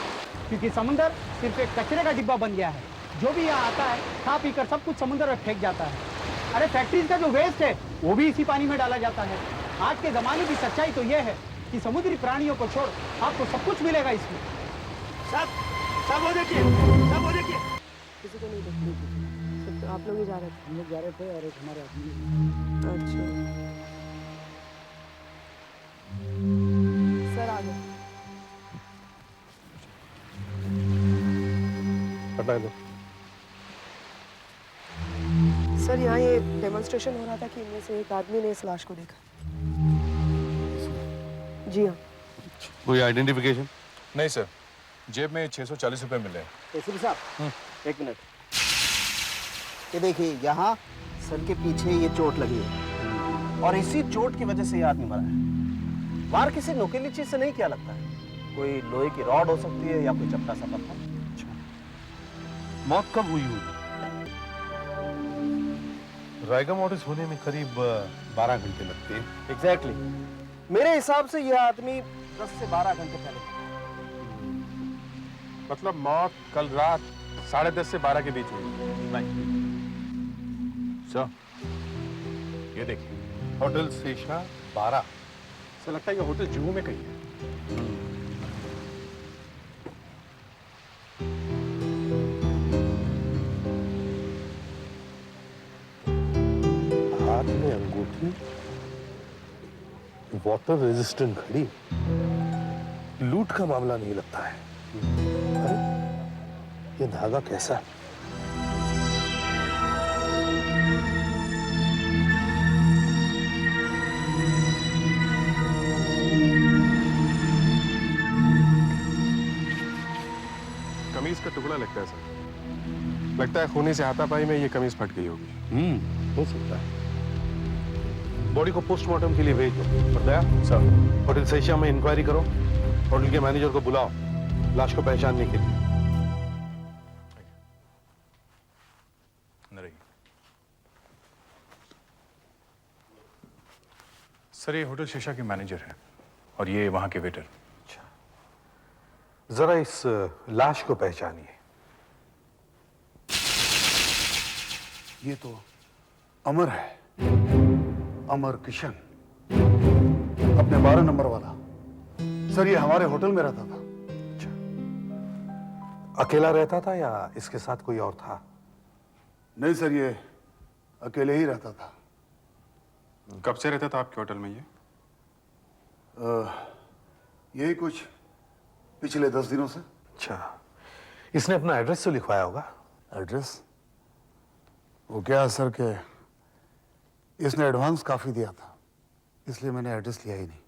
क्योंकि समुद्र सिर्फ एक कचरे का डिब्बा बन गया है। जो भी यहाँ आता है, खा पी कर सब कुछ समुद्र में फेंक जाता है। अरे फैक्ट्रीज का जो वेस्ट है, वो भी इसी पानी में डाला जाता है। आज के जमाने की सच्चाई तो ये है कि समुद्री प्राणियों को छोड़ आपको सब कुछ मिलेगा इसमें। सब वो देखिए, सब वो देखिए। किसी को नहीं देखते, आप लोग ही जा रहे थे? हम लोग जा रहे थे और एक हमारे आदमी। अच्छा, सर आ गए। हटा दो। सर यहाँ ये डेमोन्स्ट्रेशन हो रहा था कि इनमें से एक आदमी ने इस लाश को देखा। जी हाँ। कोई आइडेंटिफिकेशन? नहीं सर, जेब में 640 रुपए मिले। एसीपी साहब, एक मिनट। ये देखिए, यहाँ सर के पीछे ये चोट लगी है, और इसी चोट की वजह से ये आदमी मरा है। वार किसी नुकीली चीज से नहीं किया लगता है। कोई लोहे की रॉड हो सकती है या कोई चपटा सा पत्थर। मौत कब हुई होगी? रायगा मोटिस होने में करीब 12 घंटे लगते हैं। एग्जैक्टली। मेरे हिसाब से यह आदमी 10 से 12 घंटे पहले। मतलब मौत कल रात 10:30 से 12 के बीच हुई। नहीं सर, ये देखिए, होटल शेषा 12। ऐसा लगता है ये होटल जुहू में कहीं है। वाटर रेजिस्टेंट घड़ी, लूट का मामला नहीं लगता है। अरे ये धागा कैसा है? कमीज का टुकड़ा लगता है सर। लगता है खूनी से हाथापाई में ये कमीज फट गई होगी। हो सकता है। बॉडी को पोस्टमार्टम के लिए भेज दो। और दया सर, होटल सैशिया में इंक्वायरी करो, होटल के मैनेजर को बुलाओ लाश को पहचानने के लिए। सर ये होटल शीशा के मैनेजर हैं और ये वहां के वेटर। जरा इस लाश को पहचानिए। ये तो अमर है, अमर किशन, अपने 12 नंबर वाला। सर ये हमारे होटल में रहता था। अकेला रहता था या इसके साथ कोई और था? नहीं सर, ये अकेले ही रहता था। कब से रहता था आपके होटल में ये? यही कुछ पिछले 10 दिनों से। अच्छा, इसने अपना एड्रेस तो लिखवाया होगा? एड्रेस? वो क्या है सर के इसने एडवांस काफी दिया था, इसलिए मैंने एड्रेस लिया ही नहीं।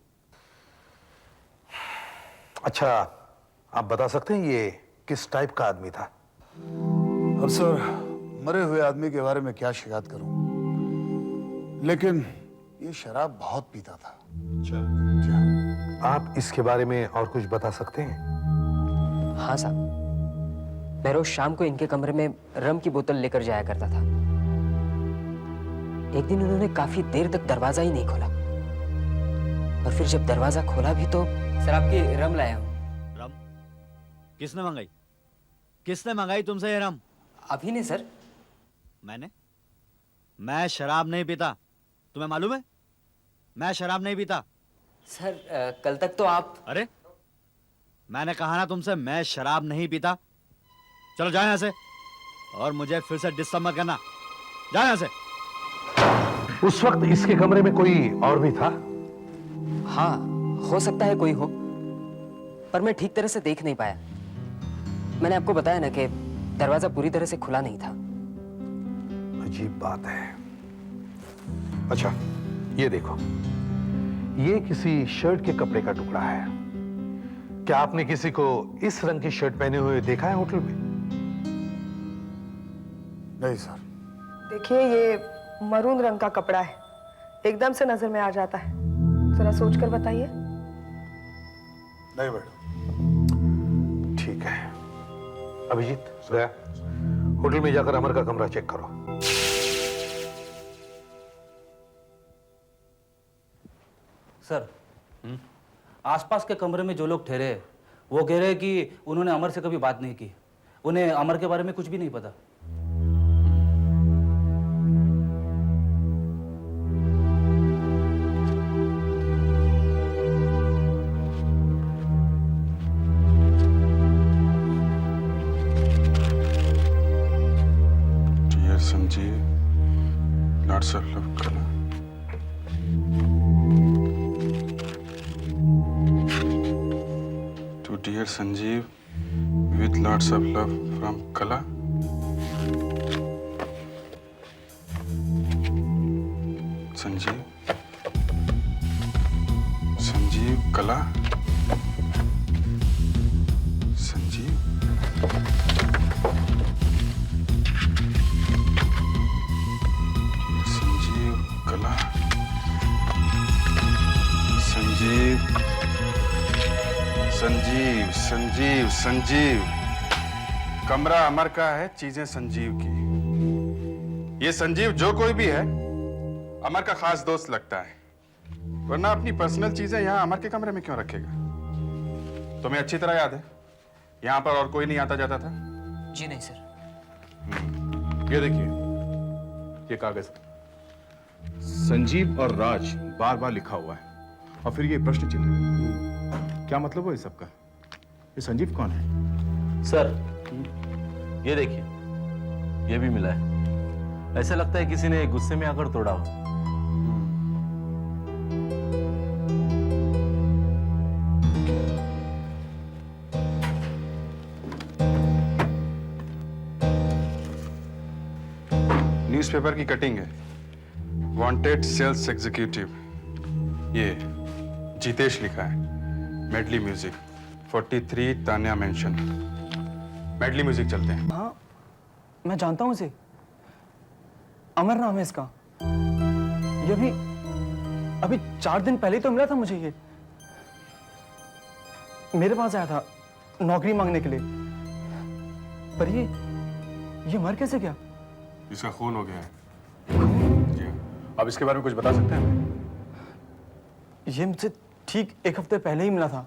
अच्छा, आप बता सकते हैं ये किस टाइप का आदमी था? अब सर मरे हुए आदमी के बारे में क्या शिकायत करूं, लेकिन ये शराब बहुत पीता था। अच्छा, आप इसके बारे में और कुछ बता सकते हैं? हाँ साहब, मैं रोज शाम को इनके कमरे में रम की बोतल लेकर जाया करता था। एक दिन उन्होंने काफी देर तक दरवाजा ही नहीं खोला, और फिर जब दरवाजा खोला भी तो सर आपकी रम लाया हूँ। रम? किसने मंगाई? किसने मंगाई तुमसे ये रम? अभी ने सर। मैंने? मैं शराब नहीं पीता, तुम्हें मालूम है? मैं शराब नहीं पीता। सर कल तक तो आप। अरे मैंने कहा ना तुमसे, मैं शराब नहीं पीता। चलो जाओ यहाँ से, और मुझे फिर से डिस्टर्ब मत करना। जाओ यहाँ से। उस वक्त इसके कमरे में कोई और भी था? हाँ, हो सकता है कोई हो, पर मैं ठीक तरह से देख नहीं पाया। मैंने आपको बताया ना कि दरवाजा पूरी तरह से खुला नहीं था। अजीब बात है। अच्छा, ये देखो, ये किसी शर्ट के कपड़े का टुकड़ा है। क्या आपने किसी को इस रंग की शर्ट पहने हुए देखा है होटल में? नहीं सर। देखिए ये मरून रंग का कपड़ा है, एकदम से नजर में आ जाता है। जरा सोचकर बताइए। नहीं मैडम। ठीक है, अभिजीत गया, होटल में जाकर अमर का कमरा चेक करो। सर, आसपास के कमरे में जो लोग ठहरे हैं, वो कह रहे हैं कि उन्होंने अमर से कभी बात नहीं की, उन्हें अमर के बारे में कुछ भी नहीं पता। Dear Sanjeev, lots of love Kala. Dear Sanjeev, with lots of love from Kala. Sanjeev, Sanjeev, Kala, Sanjeev. Sanjeev, Kala, Sanjeev. Sanjeev, Sanjeev, Sanjeev. कमरा अमर का है, चीजें संजीव की। ये संजीव जो कोई भी है, अमर का खास दोस्त लगता है, वरना अपनी पर्सनल चीजें यहाँ अमर के कमरे में क्यों रखेगा? तुम्हें अच्छी तरह याद है यहाँ पर और कोई नहीं आता जाता था? जी नहीं सर। ये देखिए, ये कागज संजीव और राज बार बार लिखा हुआ है, और फिर ये प्रश्न चिन्ह। क्या मतलब है इस सबका? ये संजीव कौन है? सर, ये देखिए, ये भी मिला है। ऐसा लगता है किसी ने गुस्से में आकर तोड़ा हो। न्यूज़पेपर की कटिंग है। वांटेड सेल्स एग्जीक्यूटिव, ये जितेश लिखा है। Medley music, 43 Tanya mention. Medley music चलते हैं। हाँ, मैं जानता हूँ इसे। अमर नाम है इसका। ये अभी 4 दिन पहले ही तो मिला था मुझे ये। मेरे पास आया था नौकरी मांगने के लिए। पर ये मर कैसे गया? इसका खून हो गया है। जी हाँ। आप इसके बारे में कुछ बता सकते हैं? ये मुझसे ठीक 1 हफ्ते पहले ही मिला था।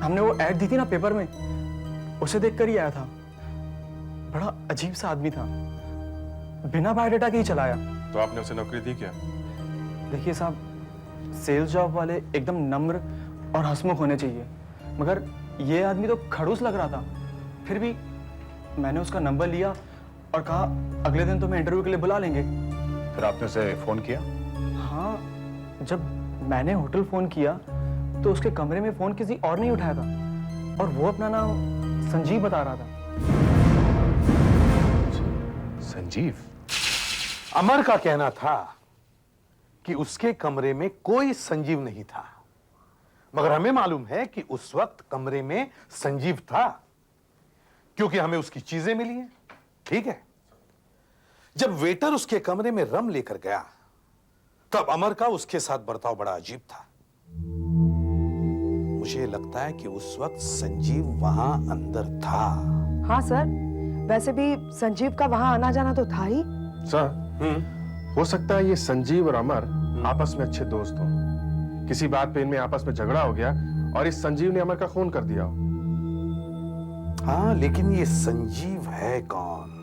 हमने वो ऐड दी थी ना पेपर में, उसे देखकर ही आया था। बड़ा अजीब सा आदमी था, बिना बायोडाटा के ही चला आया। तो आपने उसे नौकरी दी क्या? देखिए साहब, सेल्स जॉब वाले एकदम नम्र और हंसमुख होने चाहिए, मगर ये आदमी तो खड़ूस लग रहा था। फिर भी मैंने उसका नंबर लिया और कहा अगले दिन तुम्हें इंटरव्यू के लिए बुला लेंगे। फिर आपने उसे फोन किया? हाँ, जब मैंने होटल फोन किया तो उसके कमरे में फोन किसी और नहीं उठाया था, और वो अपना नाम संजीव बता रहा था। संजीव? अमर का कहना था कि उसके कमरे में कोई संजीव नहीं था, मगर हमें मालूम है कि उस वक्त कमरे में संजीव था, क्योंकि हमें उसकी चीजें मिली हैं। ठीक है, जब वेटर उसके कमरे में रम लेकर गया तब अमर का उसके साथ बर्ताव बड़ा अजीब था। मुझे लगता है कि उस वक्त संजीव वहां अंदर था। हाँ सर, वैसे भी संजीव का वहां आना जाना तो था ही। सर, हो सकता है ये संजीव और अमर आपस में अच्छे दोस्त हो। किसी बात पे इनमें आपस में झगड़ा हो गया और इस संजीव ने अमर का खून कर दिया। हाँ, लेकिन ये संजीव है कौन?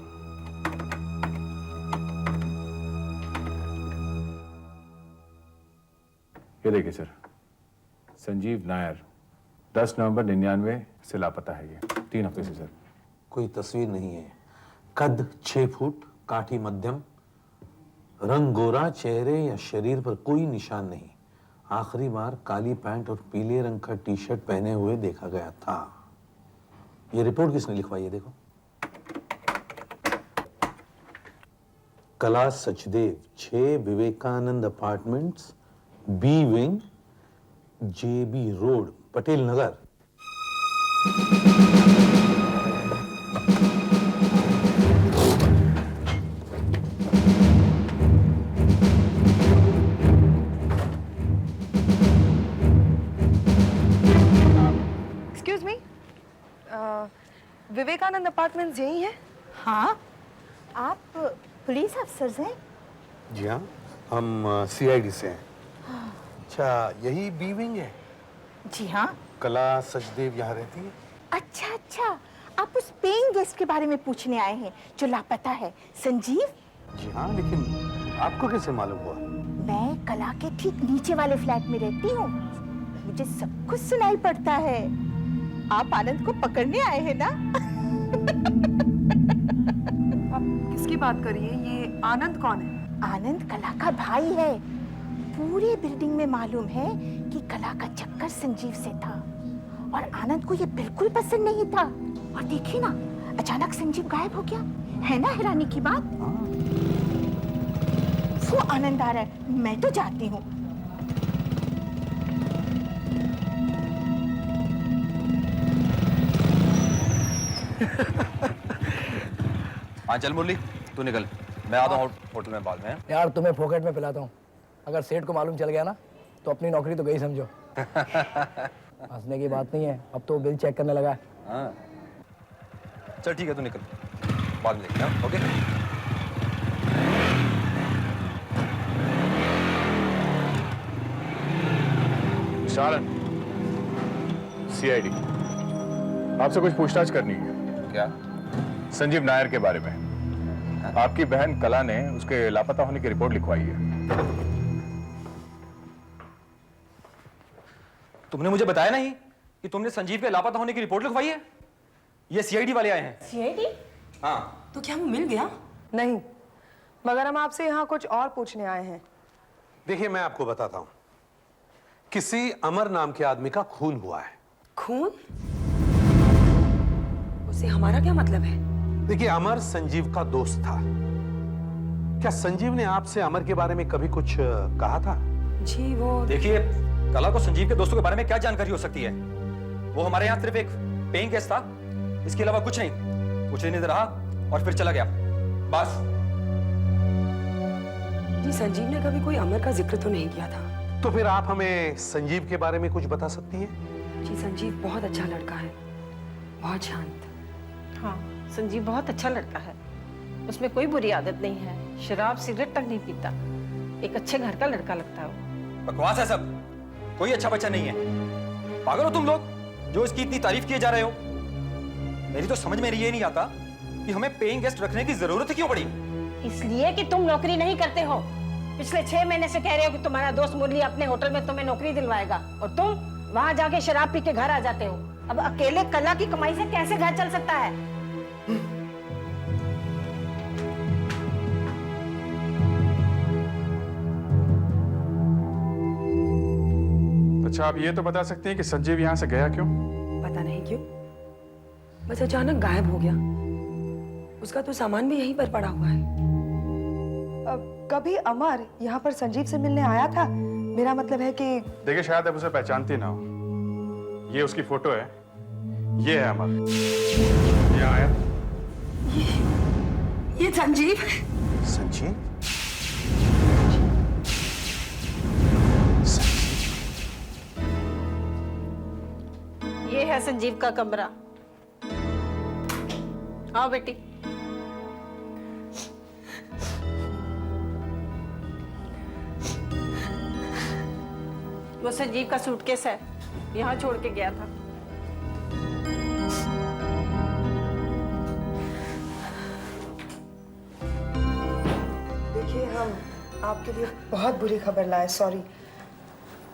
ये देखिए सर, संजीव नायर, 10 नवंबर 99 से लापता है। ये 3 हफ्ते से सर। कोई तस्वीर नहीं है। कद 6 फुट, काठी मध्यम, रंग गोरा, चेहरे या शरीर पर कोई निशान नहीं। आखिरी बार काली पैंट और पीले रंग का टी शर्ट पहने हुए देखा गया था। ये रिपोर्ट किसने लिखवाई है? देखो, Kala Sachdev, 6 Vivekanand apartments, B wing, J B road, Patel Nagar. Excuse me, Vivekanand apartments यही है? हाँ। आप पुलिस अफसर हैं? जी हाँ, हम सीआईडी से हैं। अच्छा, यही बी विंग है? जी हाँ। कला सचदेव यहाँ रहती है? अच्छा अच्छा, आप उस पेइंग गेस्ट के बारे में पूछने आए हैं जो लापता है, संजीव? जी हाँ, लेकिन आपको कैसे मालूम हुआ? मैं कला के ठीक नीचे वाले फ्लैट में रहती हूँ, मुझे सब कुछ सुनाई पड़ता है। आप आनंद को पकड़ने आए हैं ना? आप किसकी बात कर रही हैं? ये आनंद कौन है? आनंद कला का भाई है। पूरे बिल्डिंग में मालूम है कि कला का चक्कर संजीव से था और आनंद को ये बिल्कुल पसंद नहीं था। और देखिए ना, अचानक संजीव गायब हो गया, है ना हैरानी की बात? वो आनंद आ रहा है, मैं तो जाती हूँ। हाँ चल मुरली, तू निकल, मैं आता हूँ होटल में बाद में। यार तुम्हें फोकट में पिलाता हूँ, अगर सेठ को मालूम चल गया ना तो अपनी नौकरी तो गई समझो। हंसने की बात नहीं है, अब तो बिल चेक करने लगा है। हाँ चल ठीक है, तू निकल, बाद में देखते हैं। ओके शालन, सीआईडी, आपसे कुछ पूछताछ करनी है। क्या? संजीव नायर के बारे में। आपकी बहन कला ने उसके लापता होने की रिपोर्ट लिखवाई है। तुमने मुझे बताया नहीं कि तुमने संजीव के लापता होने की रिपोर्ट लिखवाई है? ये सीआईडी वाले आए हैं। सीआईडी? हाँ। तो क्या वो मिल गया? नहीं, मगर हम आपसे यहाँ कुछ और पूछने आए हैं। देखिए, मैं आपको बताता हूं, किसी अमर नाम के आदमी का खून हुआ है। खून? उससे हमारा क्या मतलब है? देखिए, अमर संजीव का दोस्त था, क्या संजीव ने आपसे अमर के बारे में कभी कुछ कहा था? जी वो देखिए, कला को संजीव के दोस्तों के बारे में क्या जानकारी हो सकती है? वो हमारे यहाँ सिर्फ एक पेइंग गेस्ट था, इसके अलावा कुछ नहीं। कुछ नहीं रहा और फिर चला गया, बस। जी संजीव ने कभी कोई अमर का जिक्र तो नहीं किया था। तो फिर आप हमें संजीव के बारे में कुछ बता सकती हैं? जी संजीव बहुत अच्छा लड़का है, बहुत शांत। हाँ, संजीव बहुत अच्छा लड़का है, उसमें कोई बुरी आदत नहीं है, शराब सिगरेट तक नहीं पीता, एक अच्छे घर का लड़का लगता है वो। बकवास है सब, कोई अच्छा बच्चा नहीं है। पागल हो तुम लोग जो इसकी इतनी तारीफ किए जा रहे हो। मेरी तो समझ में ये नहीं आता कि हमें पेइंग गेस्ट रखने की जरूरत क्यों पड़ी। इसलिए कि तुम नौकरी नहीं करते हो। पिछले 6 महीने से कह रहे हो कि तुम्हारा दोस्त मुरली अपने होटल में तुम्हें नौकरी दिलवाएगा और तुम वहां जाके शराब पी के घर आ जाते हो। अब अकेले कला की कमाई से कैसे घर चल सकता है? अच्छा, आप ये तो बता सकते हैं कि संजीव यहाँ से गया क्यों? पता नहीं क्यों, बस अचानक गायब हो गया। उसका तो सामान भी यहीं पर पड़ा हुआ है। कभी अमर यहाँ पर संजीव से मिलने आया था? मेरा मतलब है कि देखिए, शायद आप उसे पहचानती ना हो। ये उसकी फोटो है, ये है अमर। यहाँ आया। ये संजीव है। संजीव? ये है संजीव का कमरा। आओ बेटी। वो संजीव का सूटकेस है, यहाँ छोड़ के गया था। देखिए, हम आपके लिए बहुत बुरी खबर लाए, सॉरी,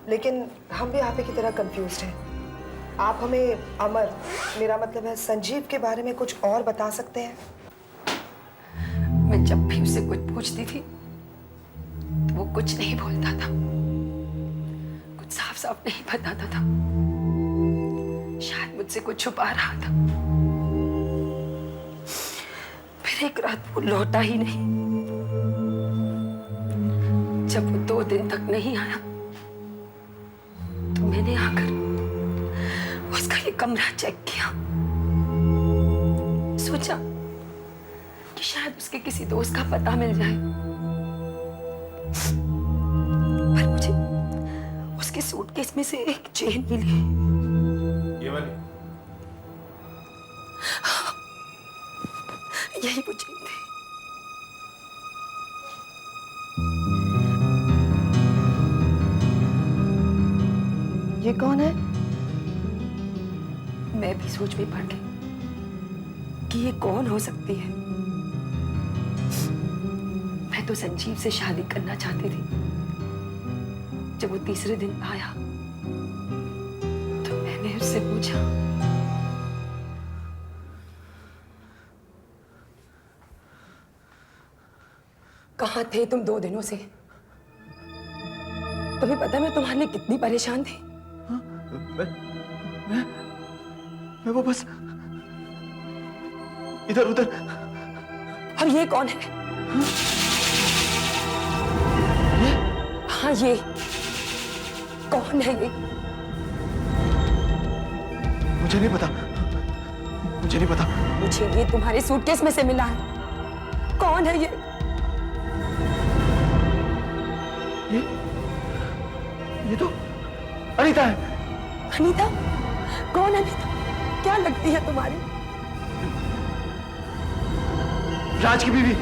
लेकिन हम भी आप ही की तरह कंफ्यूज्ड हैं। आप हमें अमर, मेरा मतलब है संजीव के बारे में कुछ और बता सकते हैं? मैं जब भी उससे कुछ पूछती थी तो वो कुछ नहीं बोलता था, कुछ साफ साफ नहीं बताता था। शायद मुझसे कुछ छुपा रहा था। फिर एक रात वो लौटा ही नहीं। जब वो 2 दिन तक नहीं आया तो मैंने आकर उसका ये कमरा चेक किया। सोचा कि शायद उसके किसी दोस्त का पता मिल जाए, पर मुझे उसके सूटकेस में से एक चेन मिली। ये वाली? यही वो चेन थी। ये कौन है? मैं भी सोच में पड़ गई कि ये कौन हो सकती है। मैं तो संजीव से शादी करना चाहती थी। जब वो तीसरे दिन आया तो मैंने उससे पूछा, कहाँ थे तुम 2 दिनों से? तुम्हें पता है मैं तुम्हारे लिए कितनी परेशान थी। मैं वो बस इधर उधर। और ये कौन है? हाँ, ये कौन है? ये मुझे नहीं पता, मुझे नहीं पता। मुझे ये तुम्हारे सूटकेस में से मिला है। कौन है ये? ये तो अनीता है। अनीता? कौन अनीता? क्या लगती है तुम्हारी? राज की बीवी।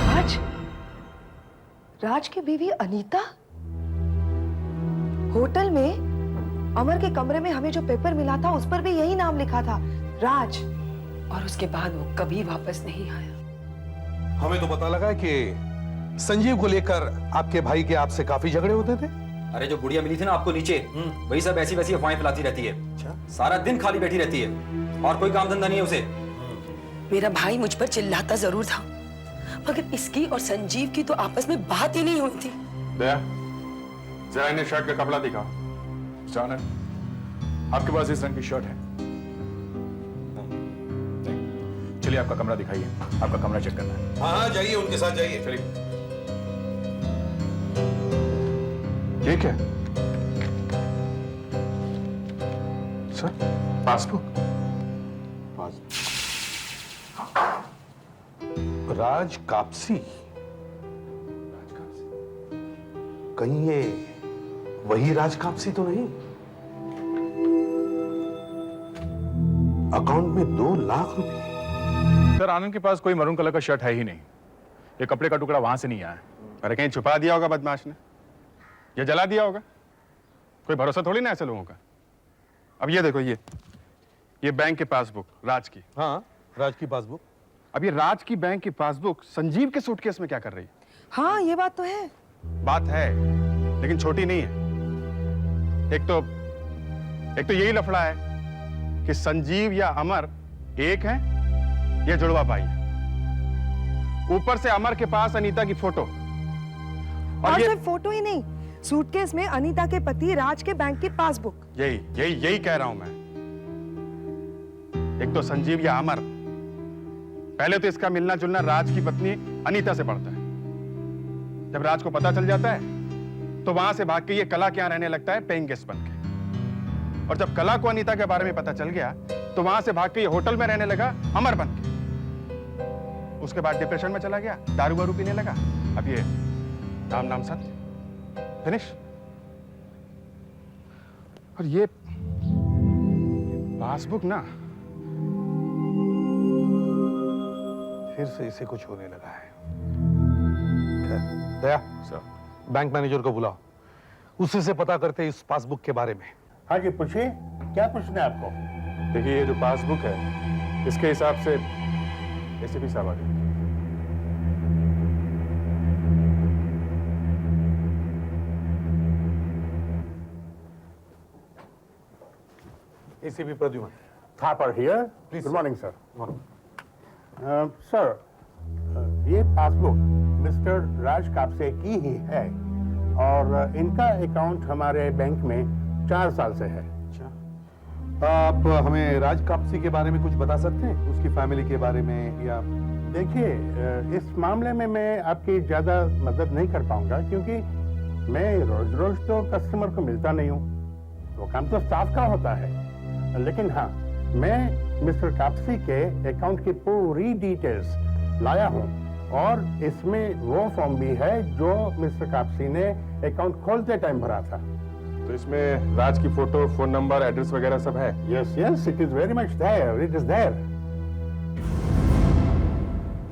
राज? राज की बीवी अनीता? होटल में अमर के कमरे में हमें जो पेपर मिला था उस पर भी यही नाम लिखा था, राज। और उसके बाद वो कभी वापस नहीं आया। हमें तो पता लगा कि संजीव को लेकर आपके भाई के आपसे काफी झगड़े होते थे। अरे जो बुढ़िया मिली थी ना आपको नीचे, वही सब ऐसी वैसी अफवाहें फैलाती रहती है। सारा दिन खाली बैठी रहती है और कोई काम धंधा नहीं है उसे। मेरा भाई मुझ पर चिल्लाता जरूर था, मगर इसकी और संजीव की तो आपस में बात ही नहीं हुई थी। दया, जरा इन्हें शर्ट का कपड़ा दिखाओ। जानर, आपके पास इस रंग की शर्ट है? चलिए आपका कमरा दिखाइए, आपका कमरा चेक करना है। हाँ हाँ जाइए, उनके साथ जाइए। चलिए। ये क्या सर? पासबुक? राज कापसी? कहीं ये वही राज कापसी तो नहीं? अकाउंट में 2 लाख रुपए। सर आनंद के पास कोई मरून कलर का शर्ट है ही नहीं। ये कपड़े का टुकड़ा वहां से नहीं आया। अरे कहीं छुपा दिया होगा बदमाश ने, या जला दिया होगा। कोई भरोसा थोड़ी ना ऐसे लोगों का। अब ये देखो, ये बैंक की पासबुक राज की। हाँ, राज की पासबुक। अब ये राज की बैंक की पासबुक संजीव के सूटकेस में क्या कर रही है? हाँ, ये बात तो है। बात है, लेकिन छोटी नहीं है। एक तो यही लफड़ा है कि संजीव या अमर एक है, ये जुड़वा भाई है। ऊपर से अमर के पास अनीता की फोटो, और सिर्फ फोटो ही नहीं, सूटकेस में अनीता के पति राज के बैंक की पासबुक। यही कह रहा हूं मैं। एक तो संजीव या अमर, पहले तो इसका मिलना जुलना राज की पत्नी अनीता से पड़ता है। जब राज को पता चल जाता है तो वहां से भाग के ये कला के यहां रहने लगता है पेइंग गेस्ट बनके। और जब कला को अनीता के बारे में पता चल गया तो वहां से भाग के ये होटल में रहने लगा अमर बनके। उसके बाद डिप्रेशन में चला गया, दारू वारू पीने लगा। अब ये नाम सत्य, फिनिश। और ये पासबुक ना, फिर से इसे कुछ होने लगा है। दया सर, बैंक मैनेजर को बुलाओ, उसी से पता करते इस पासबुक के बारे में। हाँ जी, पूछिए, क्या पूछना है आपको? देखिए, ये जो पासबुक है इसके हिसाब से एसीपी साहब आ गए। ACP Pradyuman. Thapar here. Good morning sir. Sir, ये पासबुक मिस्टर राज कापसे की ही है और इनका अकाउंट हमारे बैंक में 4 साल से है। आप हमें राज कापसी के बारे में कुछ बता सकते हैं, उसकी फैमिली के बारे में? या देखिए, इस मामले में मैं आपकी ज्यादा मदद नहीं कर पाऊंगा क्योंकि मैं रोज रोज तो कस्टमर को मिलता नहीं हूँ। वो काम तो स्टाफ का होता है। लेकिन हाँ, मैं मिस्टर कापसी के अकाउंट की पूरी डिटेल्स लाया हूँ और इसमें वो फॉर्म भी है जो मिस्टर कापसी ने अकाउंट खोलते टाइम भरा था। तो इसमें राज की फोटो, फोन नंबर, एड्रेस वगैरह सब है? Yes, it is very much there, it is there.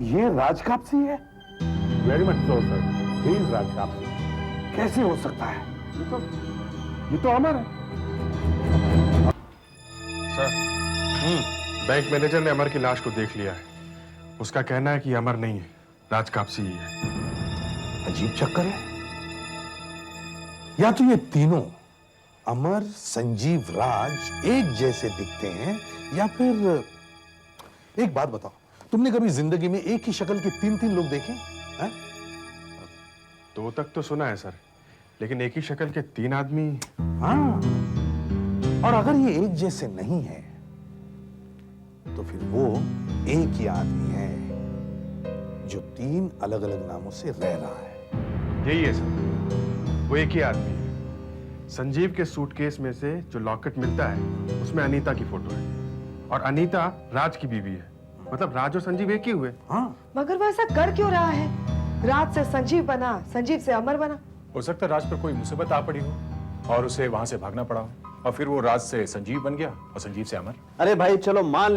ये राज कापसी है? Very much so sir, he is Raj Kapsi. कैसे हो सकता है? ये तो अमर है। सर, बैंक मैनेजर ने अमर की लाश को देख लिया है। उसका कहना है कि अमर नहीं है, राज कापसी ही है। अजीब चक्कर है। या तो ये तीनों अमर, संजीव, राज एक जैसे दिखते हैं, या फिर एक बात बताओ, तुमने कभी जिंदगी में एक ही शक्ल के 3 लोग देखे हैं? 2 तक तो सुना है सर, लेकिन एक ही शक्ल के 3 आदमी? हाँ, और अगर ये एक जैसे नहीं है तो फिर वो एक ही आदमी है जो 3 अलग अलग नामों से रह रहा है। यही है सर, वो एक ही आदमी है। संजीव के सूटकेस में से जो लॉकेट मिलता है उसमें अनीता की फोटो है, और अनीता राज की बीवी है। मतलब राज और संजीव एक ही हुए। हाँ, मगर वो ऐसा कर क्यों रहा है? राज से संजीव बना, संजीव से अमर बना। हो सकता है राज पर कोई मुसीबत आ पड़ी हो और उसे वहां से भागना पड़ा हो, और फिर वो राज से संजीव बन गया और संजीव से अमर। अरे भाई चलो मान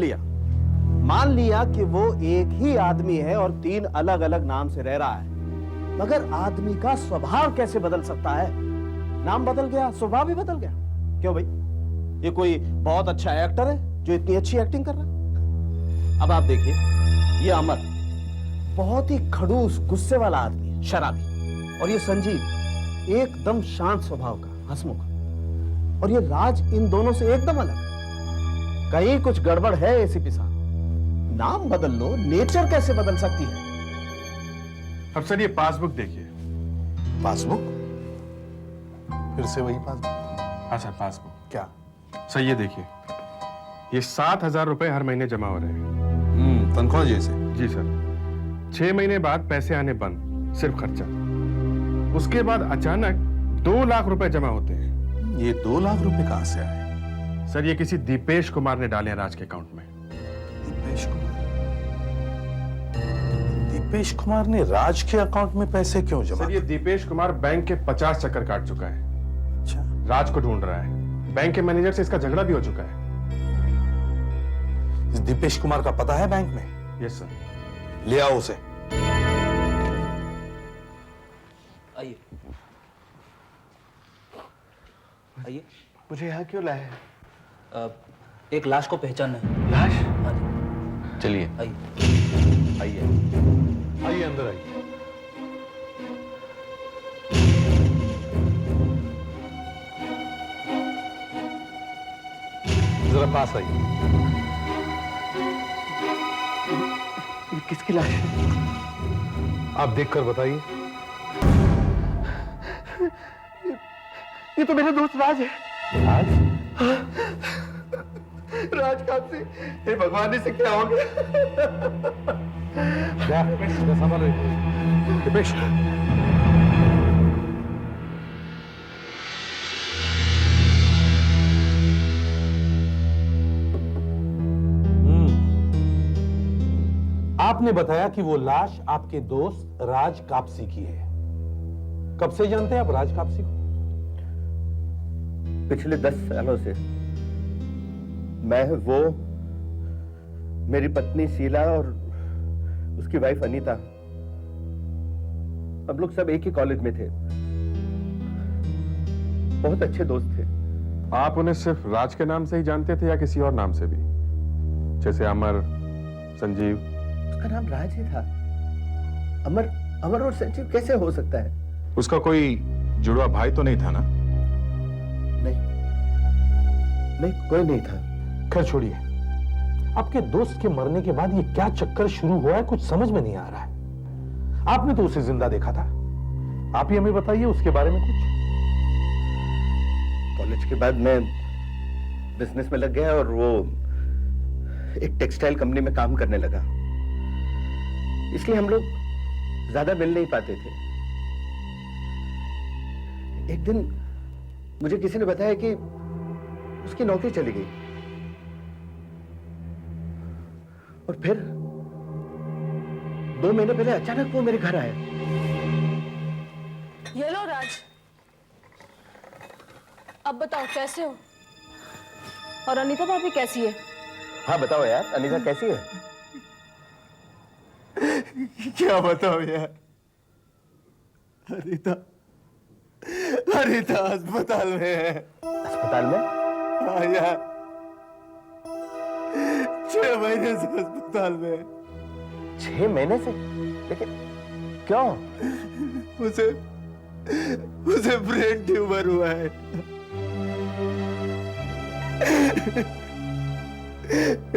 लिया कि वो एक ही आदमी है और 3 अलग अलग नाम से रह रहा है, मगर आदमी का स्वभाव कैसे बदल सकता है? नाम बदल गया, स्वभाव भी बदल गया। क्यों भाई, ये कोई बहुत अच्छा एक्टर है जो इतनी अच्छी एक्टिंग कर रहा है? अब आप देखिए, ये अमर बहुत ही खड़ूस, गुस्से वाला आदमी है, शराबी, और ये संजीव एकदम शांत स्वभाव का, हंसमुख। और ये राज इन दोनों से एकदम अलग। कहीं कुछ गड़बड़ है एसीपी साहब। नाम बदल लो, नेचर कैसे बदल सकती है? अब सर ये पासबुक देखिए। पासबुक? फिर से वही पासबुक? हाँ सर, पासबुक। क्या? सर ये देखिए, ये 7,000 रुपए हर महीने जमा हो रहे हैं। तनख्वाह जैसे? जी सर। 6 महीने बाद पैसे आने बंद, सिर्फ खर्चा। उसके बाद अचानक 2 लाख रुपए जमा होते हैं। ये 2 लाख रुपए कहां से आए? सर ये किसी दीपेश कुमार ने डाले हैं राज के अकाउंट में। दीपेश कुमार? दीपेश कुमार ने राज के अकाउंट में पैसे क्यों जमा? सर ये दीपेश कुमार बैंक के 50 चक्कर काट चुका है। अच्छा। राज को ढूंढ रहा है। बैंक के मैनेजर से इसका झगड़ा भी हो चुका है। इस दीपेश कुमार का पता है बैंक में? Yes sir. ले आओ उसे। आइए आइए। मुझे यहाँ क्यों लाए? एक लाश को पहचानना है। लाश? हाँ जी। चलिए आइए आइए आइए अंदर आइए। जरा पास आइए। ये किसकी लाश है? आप देखकर बताइए। ये तो मेरा दोस्त राज है। राज? राज कापसी, हे भगवान इससे क्या हो गया? क्या संभालो दीपेश। आपने बताया कि वो लाश आपके दोस्त राज कापसी की है। कब से जानते हैं आप राज कापसी को? पिछले 10 सालों से मैं, वो, मेरी पत्नी शीला और उसकी वाइफ अनीता, हम लोग सब एक ही कॉलेज में थे। बहुत अच्छे दोस्त थे। आप उन्हें सिर्फ राज के नाम से ही जानते थे या किसी और नाम से भी? जैसे अमर, संजीव? उसका नाम राज ही था। अमर, अमर और संजीव कैसे हो सकता है? उसका कोई जुड़वा भाई तो नहीं था ना? नहीं, कोई नहीं था। खैर छोड़िए, आपके दोस्त के मरने के बाद ये क्या चक्कर शुरू हुआ है, कुछ समझ में नहीं आ रहा है। आपने तो उसे जिंदा देखा था, आप ही हमें बताइए उसके बारे में कुछ। कॉलेज के बाद मैं बिजनेस में लग गया और वो एक टेक्सटाइल कंपनी में काम करने लगा, इसलिए हम लोग ज्यादा मिल नहीं पाते थे। एक दिन मुझे किसी ने बताया कि उसकी नौकरी चली गई, और फिर 2 महीने पहले अचानक वो मेरे घर आया। ये लो राज, अब बताओ कैसे हो? और अनीता भाभी कैसी है? हाँ बताओ यार, अनीता कैसी है? क्या बताओ यार, अनीता अस्पताल में है। अस्पताल में? हाँ यार, 6 महीने से अस्पताल में है। 6 महीने से? लेकिन क्यों? उसे ब्रेन ट्यूमर हुआ है।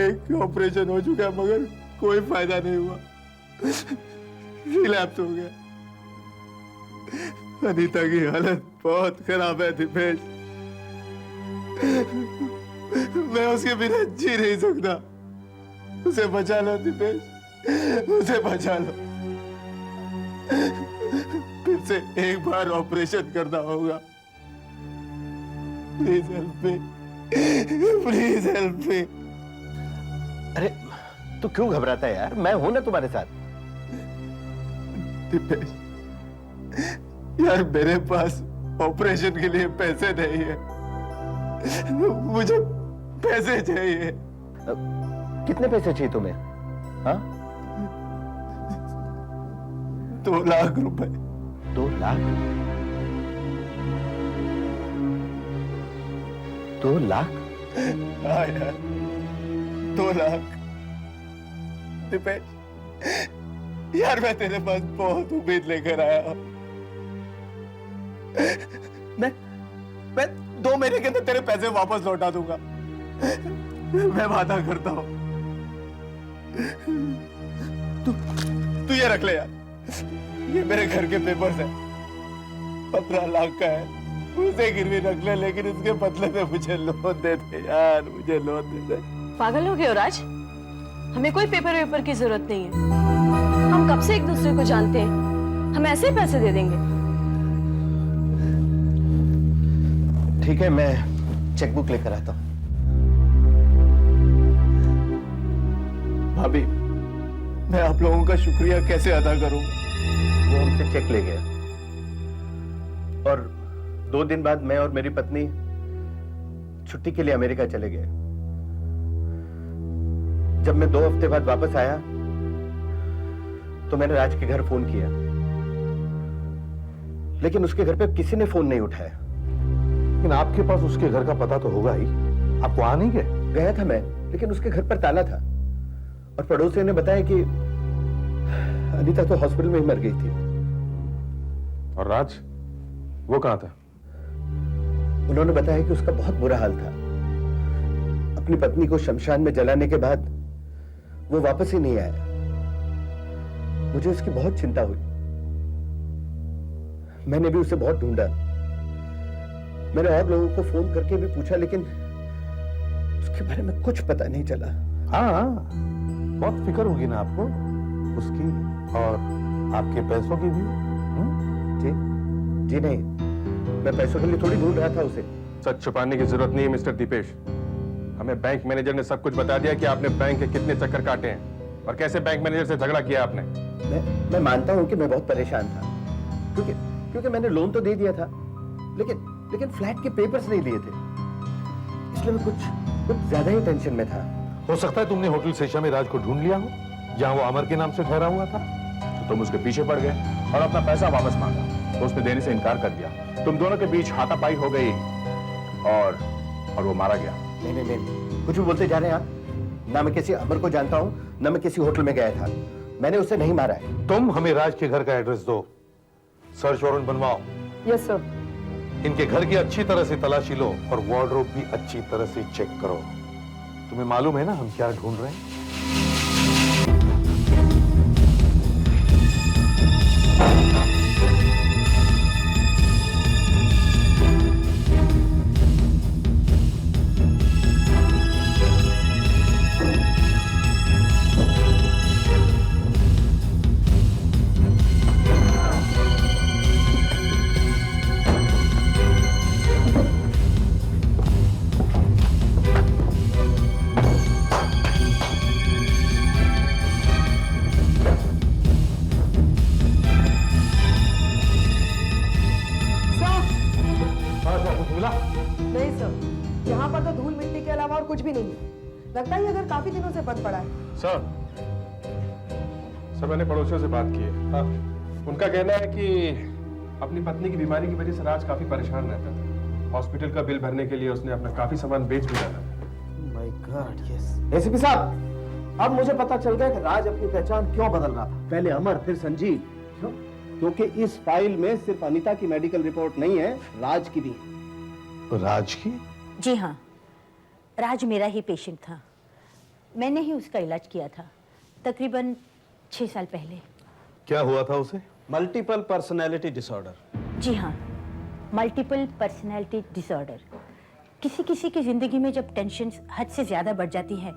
एक ऑपरेशन हो चुका है मगर कोई फायदा नहीं हुआ, रिलैप्स हो गया। अनीता की हालत बहुत खराब है दीपेश, मैं उसके बिना जी नहीं सकता। उसे बचा लो दीपेश, उसे बचा लो। फिर से एक बार ऑपरेशन करना होगा। Please help me, please help me. अरे तू क्यों घबराता है यार, मैं हूं ना तुम्हारे साथ। दीपेश यार, मेरे पास ऑपरेशन के लिए पैसे नहीं है, मुझे पैसे चाहिए। कितने पैसे चाहिए तुम्हें? हाँ? 2 लाख रुपए। 2 लाख? 2 लाख? हाँ यार, 2 लाख। दीपेश यार, मैं तेरे पास बहुत उम्मीद लेकर आया हूं। मैं 2 महीने के अंदर तेरे पैसे वापस लौटा दूंगा, मैं वादा करता हूं। तू ये रख ले यार, ये मेरे घर के पेपर्स हैं, 15 लाख का है, उसे गिरवी रख ले, लेकिन इसके बदले में मुझे लोन दे दे यार, मुझे लोन दे दे। पागल हो गए हो राज? हमें कोई पेपर वेपर की जरूरत नहीं है। हम कब से एक दूसरे को जानते हैं, हम ऐसे ही पैसे दे देंगे। ठीक है, मैं चेकबुक लेकर आता हूं। भाभी, मैं आप लोगों का शुक्रिया कैसे अदा करूं? वो उनसे चेक ले गया और 2 दिन बाद मैं और मेरी पत्नी छुट्टी के लिए अमेरिका चले गए। जब मैं 2 हफ्ते बाद वापस आया तो मैंने राज के घर फोन किया, लेकिन उसके घर पे किसी ने फोन नहीं उठाया। लेकिन आपके पास उसके घर का पता तो होगा ही, आप वहां नहीं गए? गया था मैं, लेकिन उसके घर पर ताला था और पड़ोसियों ने बताया कि अनीता तो हॉस्पिटल में ही मर गई थी। और राज, वो कहां था? उन्होंने बताया कि उसका बहुत बुरा हाल था। अपनी पत्नी को शमशान में जलाने के बाद वो वापस ही नहीं आया। मुझे उसकी बहुत चिंता हुई। मैंने भी उसे बहुत ढूंढा। मैंने और लोगों को फोन करके भी पूछा, लेकिन उसके बारे में कुछ पता नहीं चला। हाँ, बहुत फिक्र होगी ना आपको उसकी और आपके पैसों की भी। जी नहीं, मैं पैसों के लिए थोड़ी ढूंढ रहा था उसे। सच छुपाने की जरूरत नहीं है मिस्टर दीपेश। हमें बैंक मैनेजर ने सब कुछ बता दिया कि आपने बैंक के कितने चक्कर काटे हैं और कैसे बैंक मैनेजर से झगड़ा किया आपने। मैं मानता हूं कि मैं बहुत परेशान था, क्योंकि मैंने लोन तो दे दिया था, लेकिन फ्लैट के पेपर्स नहीं दिए थे। इसलिए मैं कुछ ज्यादा ही टेंशन में था। हो सकता है तुमने होटल सेशा में राज को ढूंढ लिया हो, जहां वो अमर के नाम से ठहरा हुआ था। तो तुम उसके पीछे पड़ गए और अपना पैसा वापस मांगा, तो उसने देने से इनकार कर दिया। तुम दोनों के बीच हाथापाई हो गई और वो मारा गया। नहीं, कुछ भी बोलते जा रहे हैं आप। ना मैं किसी अमर को जानता हूं, ना मैं किसी होटल में गया था। मैंने उसे नहीं मारा है। तुम हमें राज के घर का एड्रेस दो, सर्च वारंट बनवाओ। Yes sir. इनके घर की अच्छी तरह से तलाशी लो और वार्डरोब भी अच्छी तरह से चेक करो। तुम्हें मालूम है ना हम क्या ढूंढ रहे हैं? नहीं सर, यहाँ पर तो धूल मिट्टी के अलावा और कुछ भी नहीं है। लगता है ये घर काफी दिनों से बंद पड़ा है। सर मैंने पड़ोसियों से बात की है। उनका कहना है कि अपनी पत्नी की बीमारी की वजह से राज काफी परेशान रहता था। हॉस्पिटल का बिल भरने के लिए उसने अपना काफी सामान बेच भी डाला। My God, yes. एसीपी साहब, अब मुझे पता चल गया कि राज अपनी पहचान क्यों बदल रहा था। पहले अमर, फिर संजीव। क्योंकि इस फाइल में सिर्फ अनीता की मेडिकल रिपोर्ट नहीं है, राज की भी। राज की? जी हाँ, राज मेरा ही पेशेंट था। मैंने ही उसका इलाज किया था तकरीबन 6 साल पहले। क्या हुआ था उसे? Multiple personality disorder. जी हाँ, मल्टीपल पर्सनैलिटी डिसऑर्डर। किसी किसी की जिंदगी में जब टेंशन हद से ज्यादा बढ़ जाती है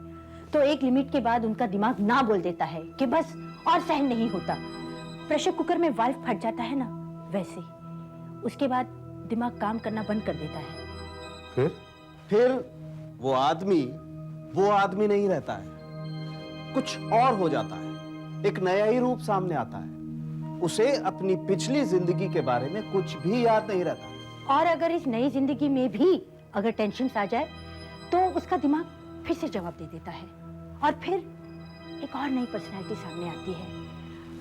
तो एक लिमिट के बाद उनका दिमाग ना बोल देता है कि बस और सहन नहीं होता। प्रेशर कुकर में वाल्व फट जाता है ना, वैसे उसके बाद दिमाग काम करना बंद कर देता है। फिर वो आदमी नहीं रहता है, कुछ और हो जाता है। एक नया ही रूप सामने आता है। उसे अपनी पिछली जिंदगी के बारे में कुछ भी याद नहीं रहता। और अगर इस नई जिंदगी में भी अगर टेंशन आ जाए तो उसका दिमाग फिर से जवाब दे देता है और फिर एक और नई पर्सनैलिटी सामने आती है।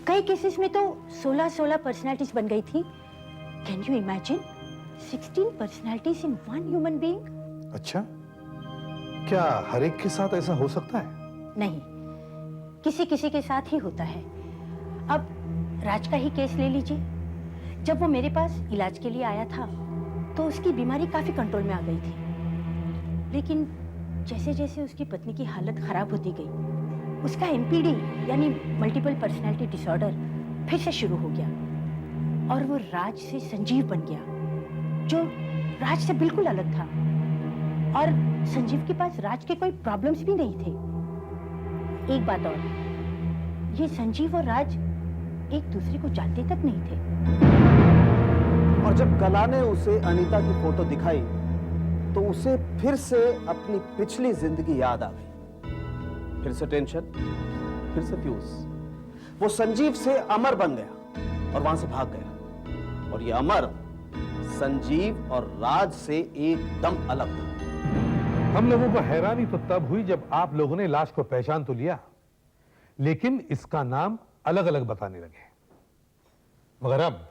कई केसेस में तो 16 पर्सनैलिटीज बन गई थी। Can you imagine 16 personalities in one human being? अच्छा, क्या हर एक के साथ ऐसा हो सकता है? नहीं, किसी किसी के साथ ही होता है। अब राज का ही केस ले लीजिए। जब वो मेरे पास इलाज के लिए आया था तो उसकी बीमारी काफी कंट्रोल में आ गई थी, लेकिन जैसे जैसे उसकी पत्नी की हालत खराब होती गई उसका MPD यानी मल्टीपल पर्सनैलिटी डिसऑर्डर फिर से शुरू हो गया और वो राज से संजीव बन गया, जो राज से बिल्कुल अलग था। और संजीव के पास राज के कोई प्रॉब्लम्स भी नहीं थे। एक बात और, ये संजीव और राज एक दूसरे को जानते तक नहीं थे। और जब कला ने उसे अनीता की फोटो दिखाई तो उसे फिर से अपनी पिछली जिंदगी याद आ गई। फिर से टेंशन, फिर से फ्यूज। वो संजीव से अमर बन गया और वहां से भाग गया। और ये अमर संजीव और राज से एकदम अलग था। हम लोगों को हैरानी तो तब हुई जब आप लोगों ने लाश को पहचान तो लिया, लेकिन इसका नाम अलग अलग बताने लगे। मगर अब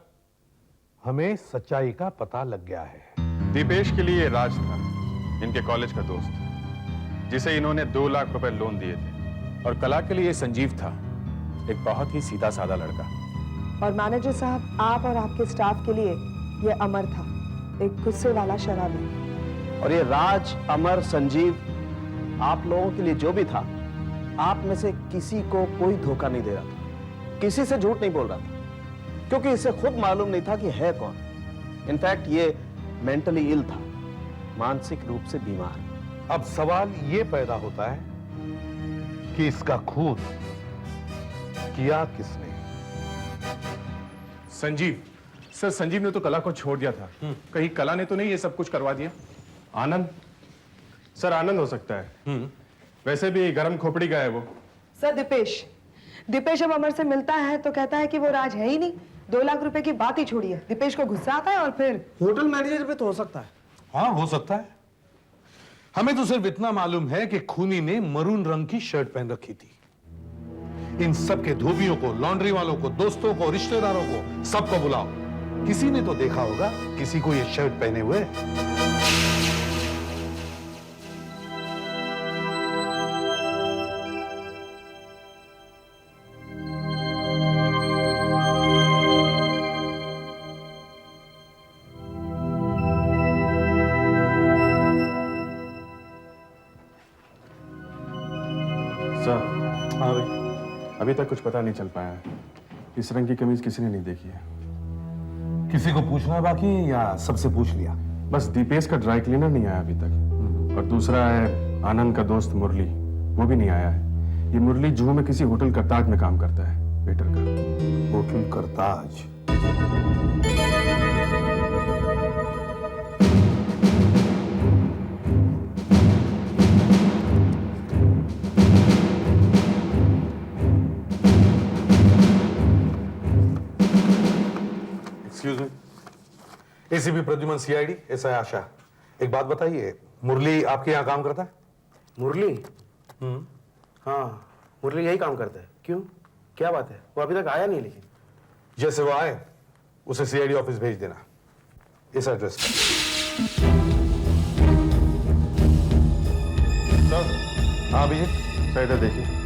हमें सच्चाई का पता लग गया है। दीपेश के लिए राज था, इनके कॉलेज का दोस्त, जिसे इन्होंने 2 लाख रुपए लोन दिए थे। और कला के लिए संजीव था, एक बहुत ही सीधा साधा लड़का। और मैनेजर साहब, आप और आपके स्टाफ के लिए ये अमर था, एक गुस्से वाला शराबी। और ये राज, अमर, संजीव, आप लोगों के लिए जो भी था, आप में से किसी को कोई धोखा नहीं दे रहा था, किसी से झूठ नहीं बोल रहा था, क्योंकि इसे खुद मालूम नहीं था कि है कौन। इनफैक्ट ये मेंटली इल था, मानसिक रूप से बीमार। अब सवाल ये पैदा होता है कि इसका खून किया किसने? संजीव। सर, संजीव ने तो कला को छोड़ दिया था। कहीं कला ने तो नहीं ये सब कुछ करवा दिया? आनंद? सर, आनंद हो सकता है। वैसे भी गरम खोपड़ी का है वो। सर, दीपेश अब अमर से मिलता है तो कहता है कि वो राज है ही नहीं। 2 लाख रुपए की बात ही छोड़िए, दीपेश को गुस्सा आता है और फिर होटल मैनेजर पे तो हो सकता है। हाँ, हो सकता है। हमें तो सिर्फ इतना मालूम है कि खूनी ने मरून रंग की शर्ट पहन रखी थी। इन सब के धोबियों को, लॉन्ड्री वालों को, दोस्तों को, रिश्तेदारों को, सबको बुलाओ। किसी ने तो देखा होगा किसी को ये शर्ट पहने हुए। सर, हाँ भाई, अभी तक कुछ पता नहीं चल पाया है। इस रंग की कमीज किसी ने नहीं देखी है। किसी को पूछना बाकी है या सबसे पूछ लिया? बस दीपेश का ड्राई क्लीनर नहीं आया अभी तक। और दूसरा है आनंद का दोस्त मुरली, वो भी नहीं आया है। ये मुरली जुहू में किसी होटल करताज में काम करता है, वेटर का। होटल करताज? Excuse me, ACP Pradyuman, CID, SI Asha. एक बात बताइए, मुरली आपके यहाँ काम करता है? मुरली? हाँ, मुरली यही काम करता है। क्यों, क्या बात है? वो अभी तक आया नहीं। लेकिन जैसे वो आए उसे सीआईडी ऑफिस भेज देना, इस एड्रेस पर। सर। हाँ अभिजीत, सर इधर देखिए।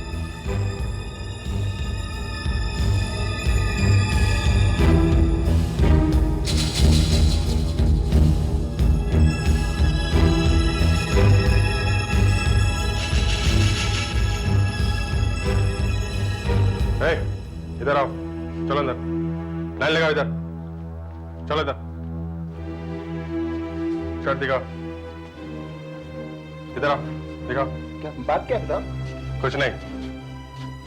इधर आओ, चलो अंदर। लाइन लगाओ इधर, चलो इधर। शर्ट दिखाओ, इधर आओ, दिखाओ। क्या बात, क्या था? कुछ नहीं,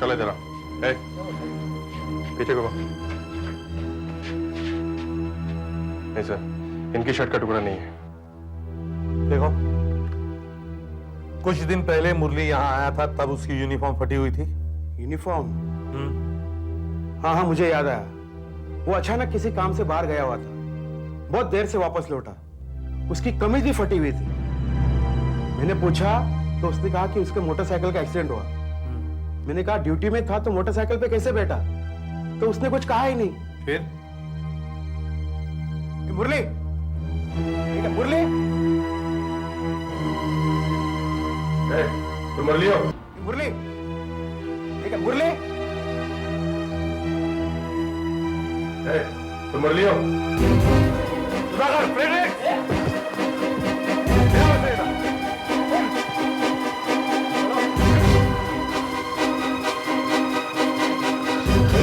चलो इधर आओ। ए, पीछे को। नहीं सर, इनकी शर्ट का टुकड़ा नहीं है। देखो, कुछ दिन पहले मुरली यहाँ आया था, तब उसकी यूनिफॉर्म फटी हुई थी। यूनिफॉर्म? हाँ हाँ, मुझे याद आया। वो अचानक किसी काम से बाहर गया हुआ था, बहुत देर से वापस लौटा। उसकी कमीज भी फटी हुई थी। मैंने पूछा तो उसने कहा कि उसके मोटरसाइकिल का एक्सीडेंट हुआ। मैंने कहा ड्यूटी में था तो मोटरसाइकिल पे कैसे बैठा? तो उसने कुछ कहा ही नहीं। फिर मुरली, मुरली, तुम मुरली हो? मुरली, मुरली, तुम मुरली हो?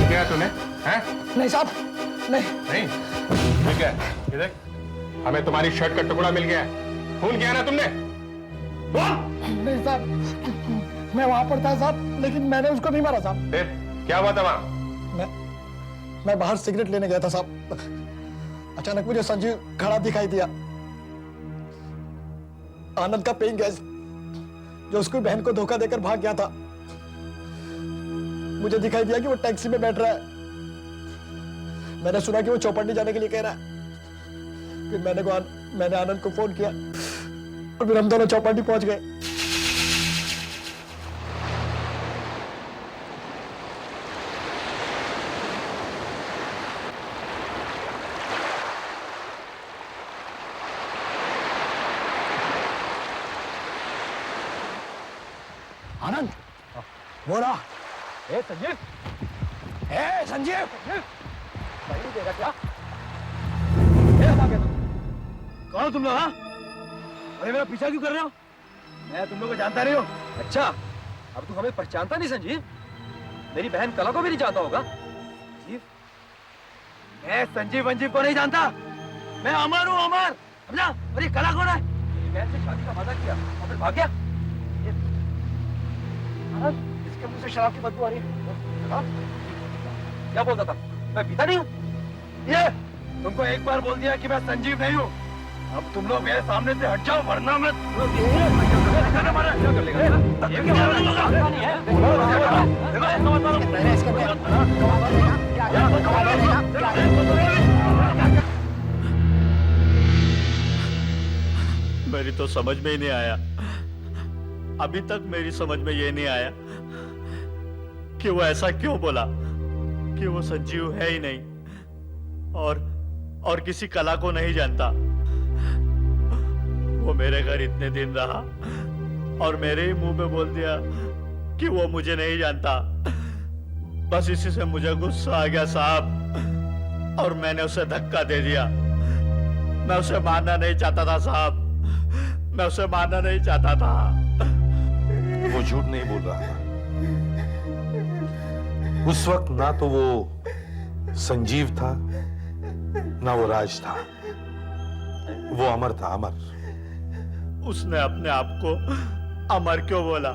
क्या तूने? हैं? नहीं साहब, नहीं। नहीं? ठीक है, ये देख, हमें तुम्हारी शर्ट का टुकड़ा मिल गया है। खून किया ना तुमने? बोल। नहीं साहब, मैं वहां पर था साहब, लेकिन मैंने उसको नहीं मारा साहब। फिर क्या हुआ था वहां? मैं बाहर सिगरेट लेने गया था साहब। अचानक मुझे संजीव खड़ा दिखाई दिया। आनंद का पेइंग गेस्ट जो उसकी बहन को धोखा देकर भाग गया था। मुझे दिखाई दिया कि वो टैक्सी में बैठ रहा है। मैंने सुना कि वो चौपाटी जाने के लिए कह रहा है। फिर मैंने आनंद को फोन किया और फिर हम दोनों चौपाटी पहुंच गए। आनंद, बोला। ए संजीव, ए संजीव, नहीं देगा क्या? कौन हो तुम लोग? हाँ, अरे मेरा पीछा क्यों कर रहे हो? मैं तुम लोग को जानता नहीं हूँ। अच्छा, अब तू हमें पहचानता नहीं संजीव? मेरी बहन कला को भी नहीं जानता होगा? संजीव? मैं संजीव वंजीव को नहीं जानता। मैं अमर हूँ, अमर। समझा? और ये कला कौन है? मेरी बहन से शादी का वादा किया और फिर भाग गया। इसके मुंह से शराब की बदबू आ रही है। क्या बोलता था? मैं पीता नहीं हूँ। ये तुमको एक बार बोल दिया कि मैं संजीव नहीं हूँ। अब तुम लोग मेरे सामने से हट जाओ, वरना मैं मेरी तो समझ में ही नहीं आया। अभी तक मेरी समझ में ये नहीं आया कि वो ऐसा क्यों बोला कि वो संजीव है ही नहीं और किसी कला को नहीं जानता। वो मेरे घर इतने दिन रहा और मेरे ही मुंह पे बोल दिया कि वो मुझे नहीं जानता। बस इसी से मुझे गुस्सा आ गया साहब, और मैंने उसे धक्का दे दिया। मैं उसे मारना नहीं चाहता था साहब, मैं उसे मारना नहीं चाहता था। वो झूठ नहीं बोल रहा था। उस वक्त ना तो वो संजीव था ना वो राज था, वो अमर था, अमर। उसने अपने आप को अमर क्यों बोला?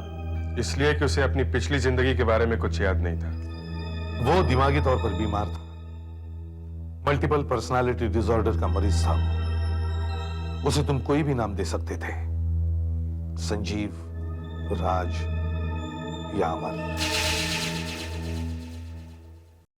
इसलिए कि उसे अपनी पिछली जिंदगी के बारे में कुछ याद नहीं था। वो दिमागी तौर पर बीमार था, मल्टीपल पर्सनालिटी डिसऑर्डर का मरीज था। उसे तुम कोई भी नाम दे सकते थे, संजीव, राज या अमर।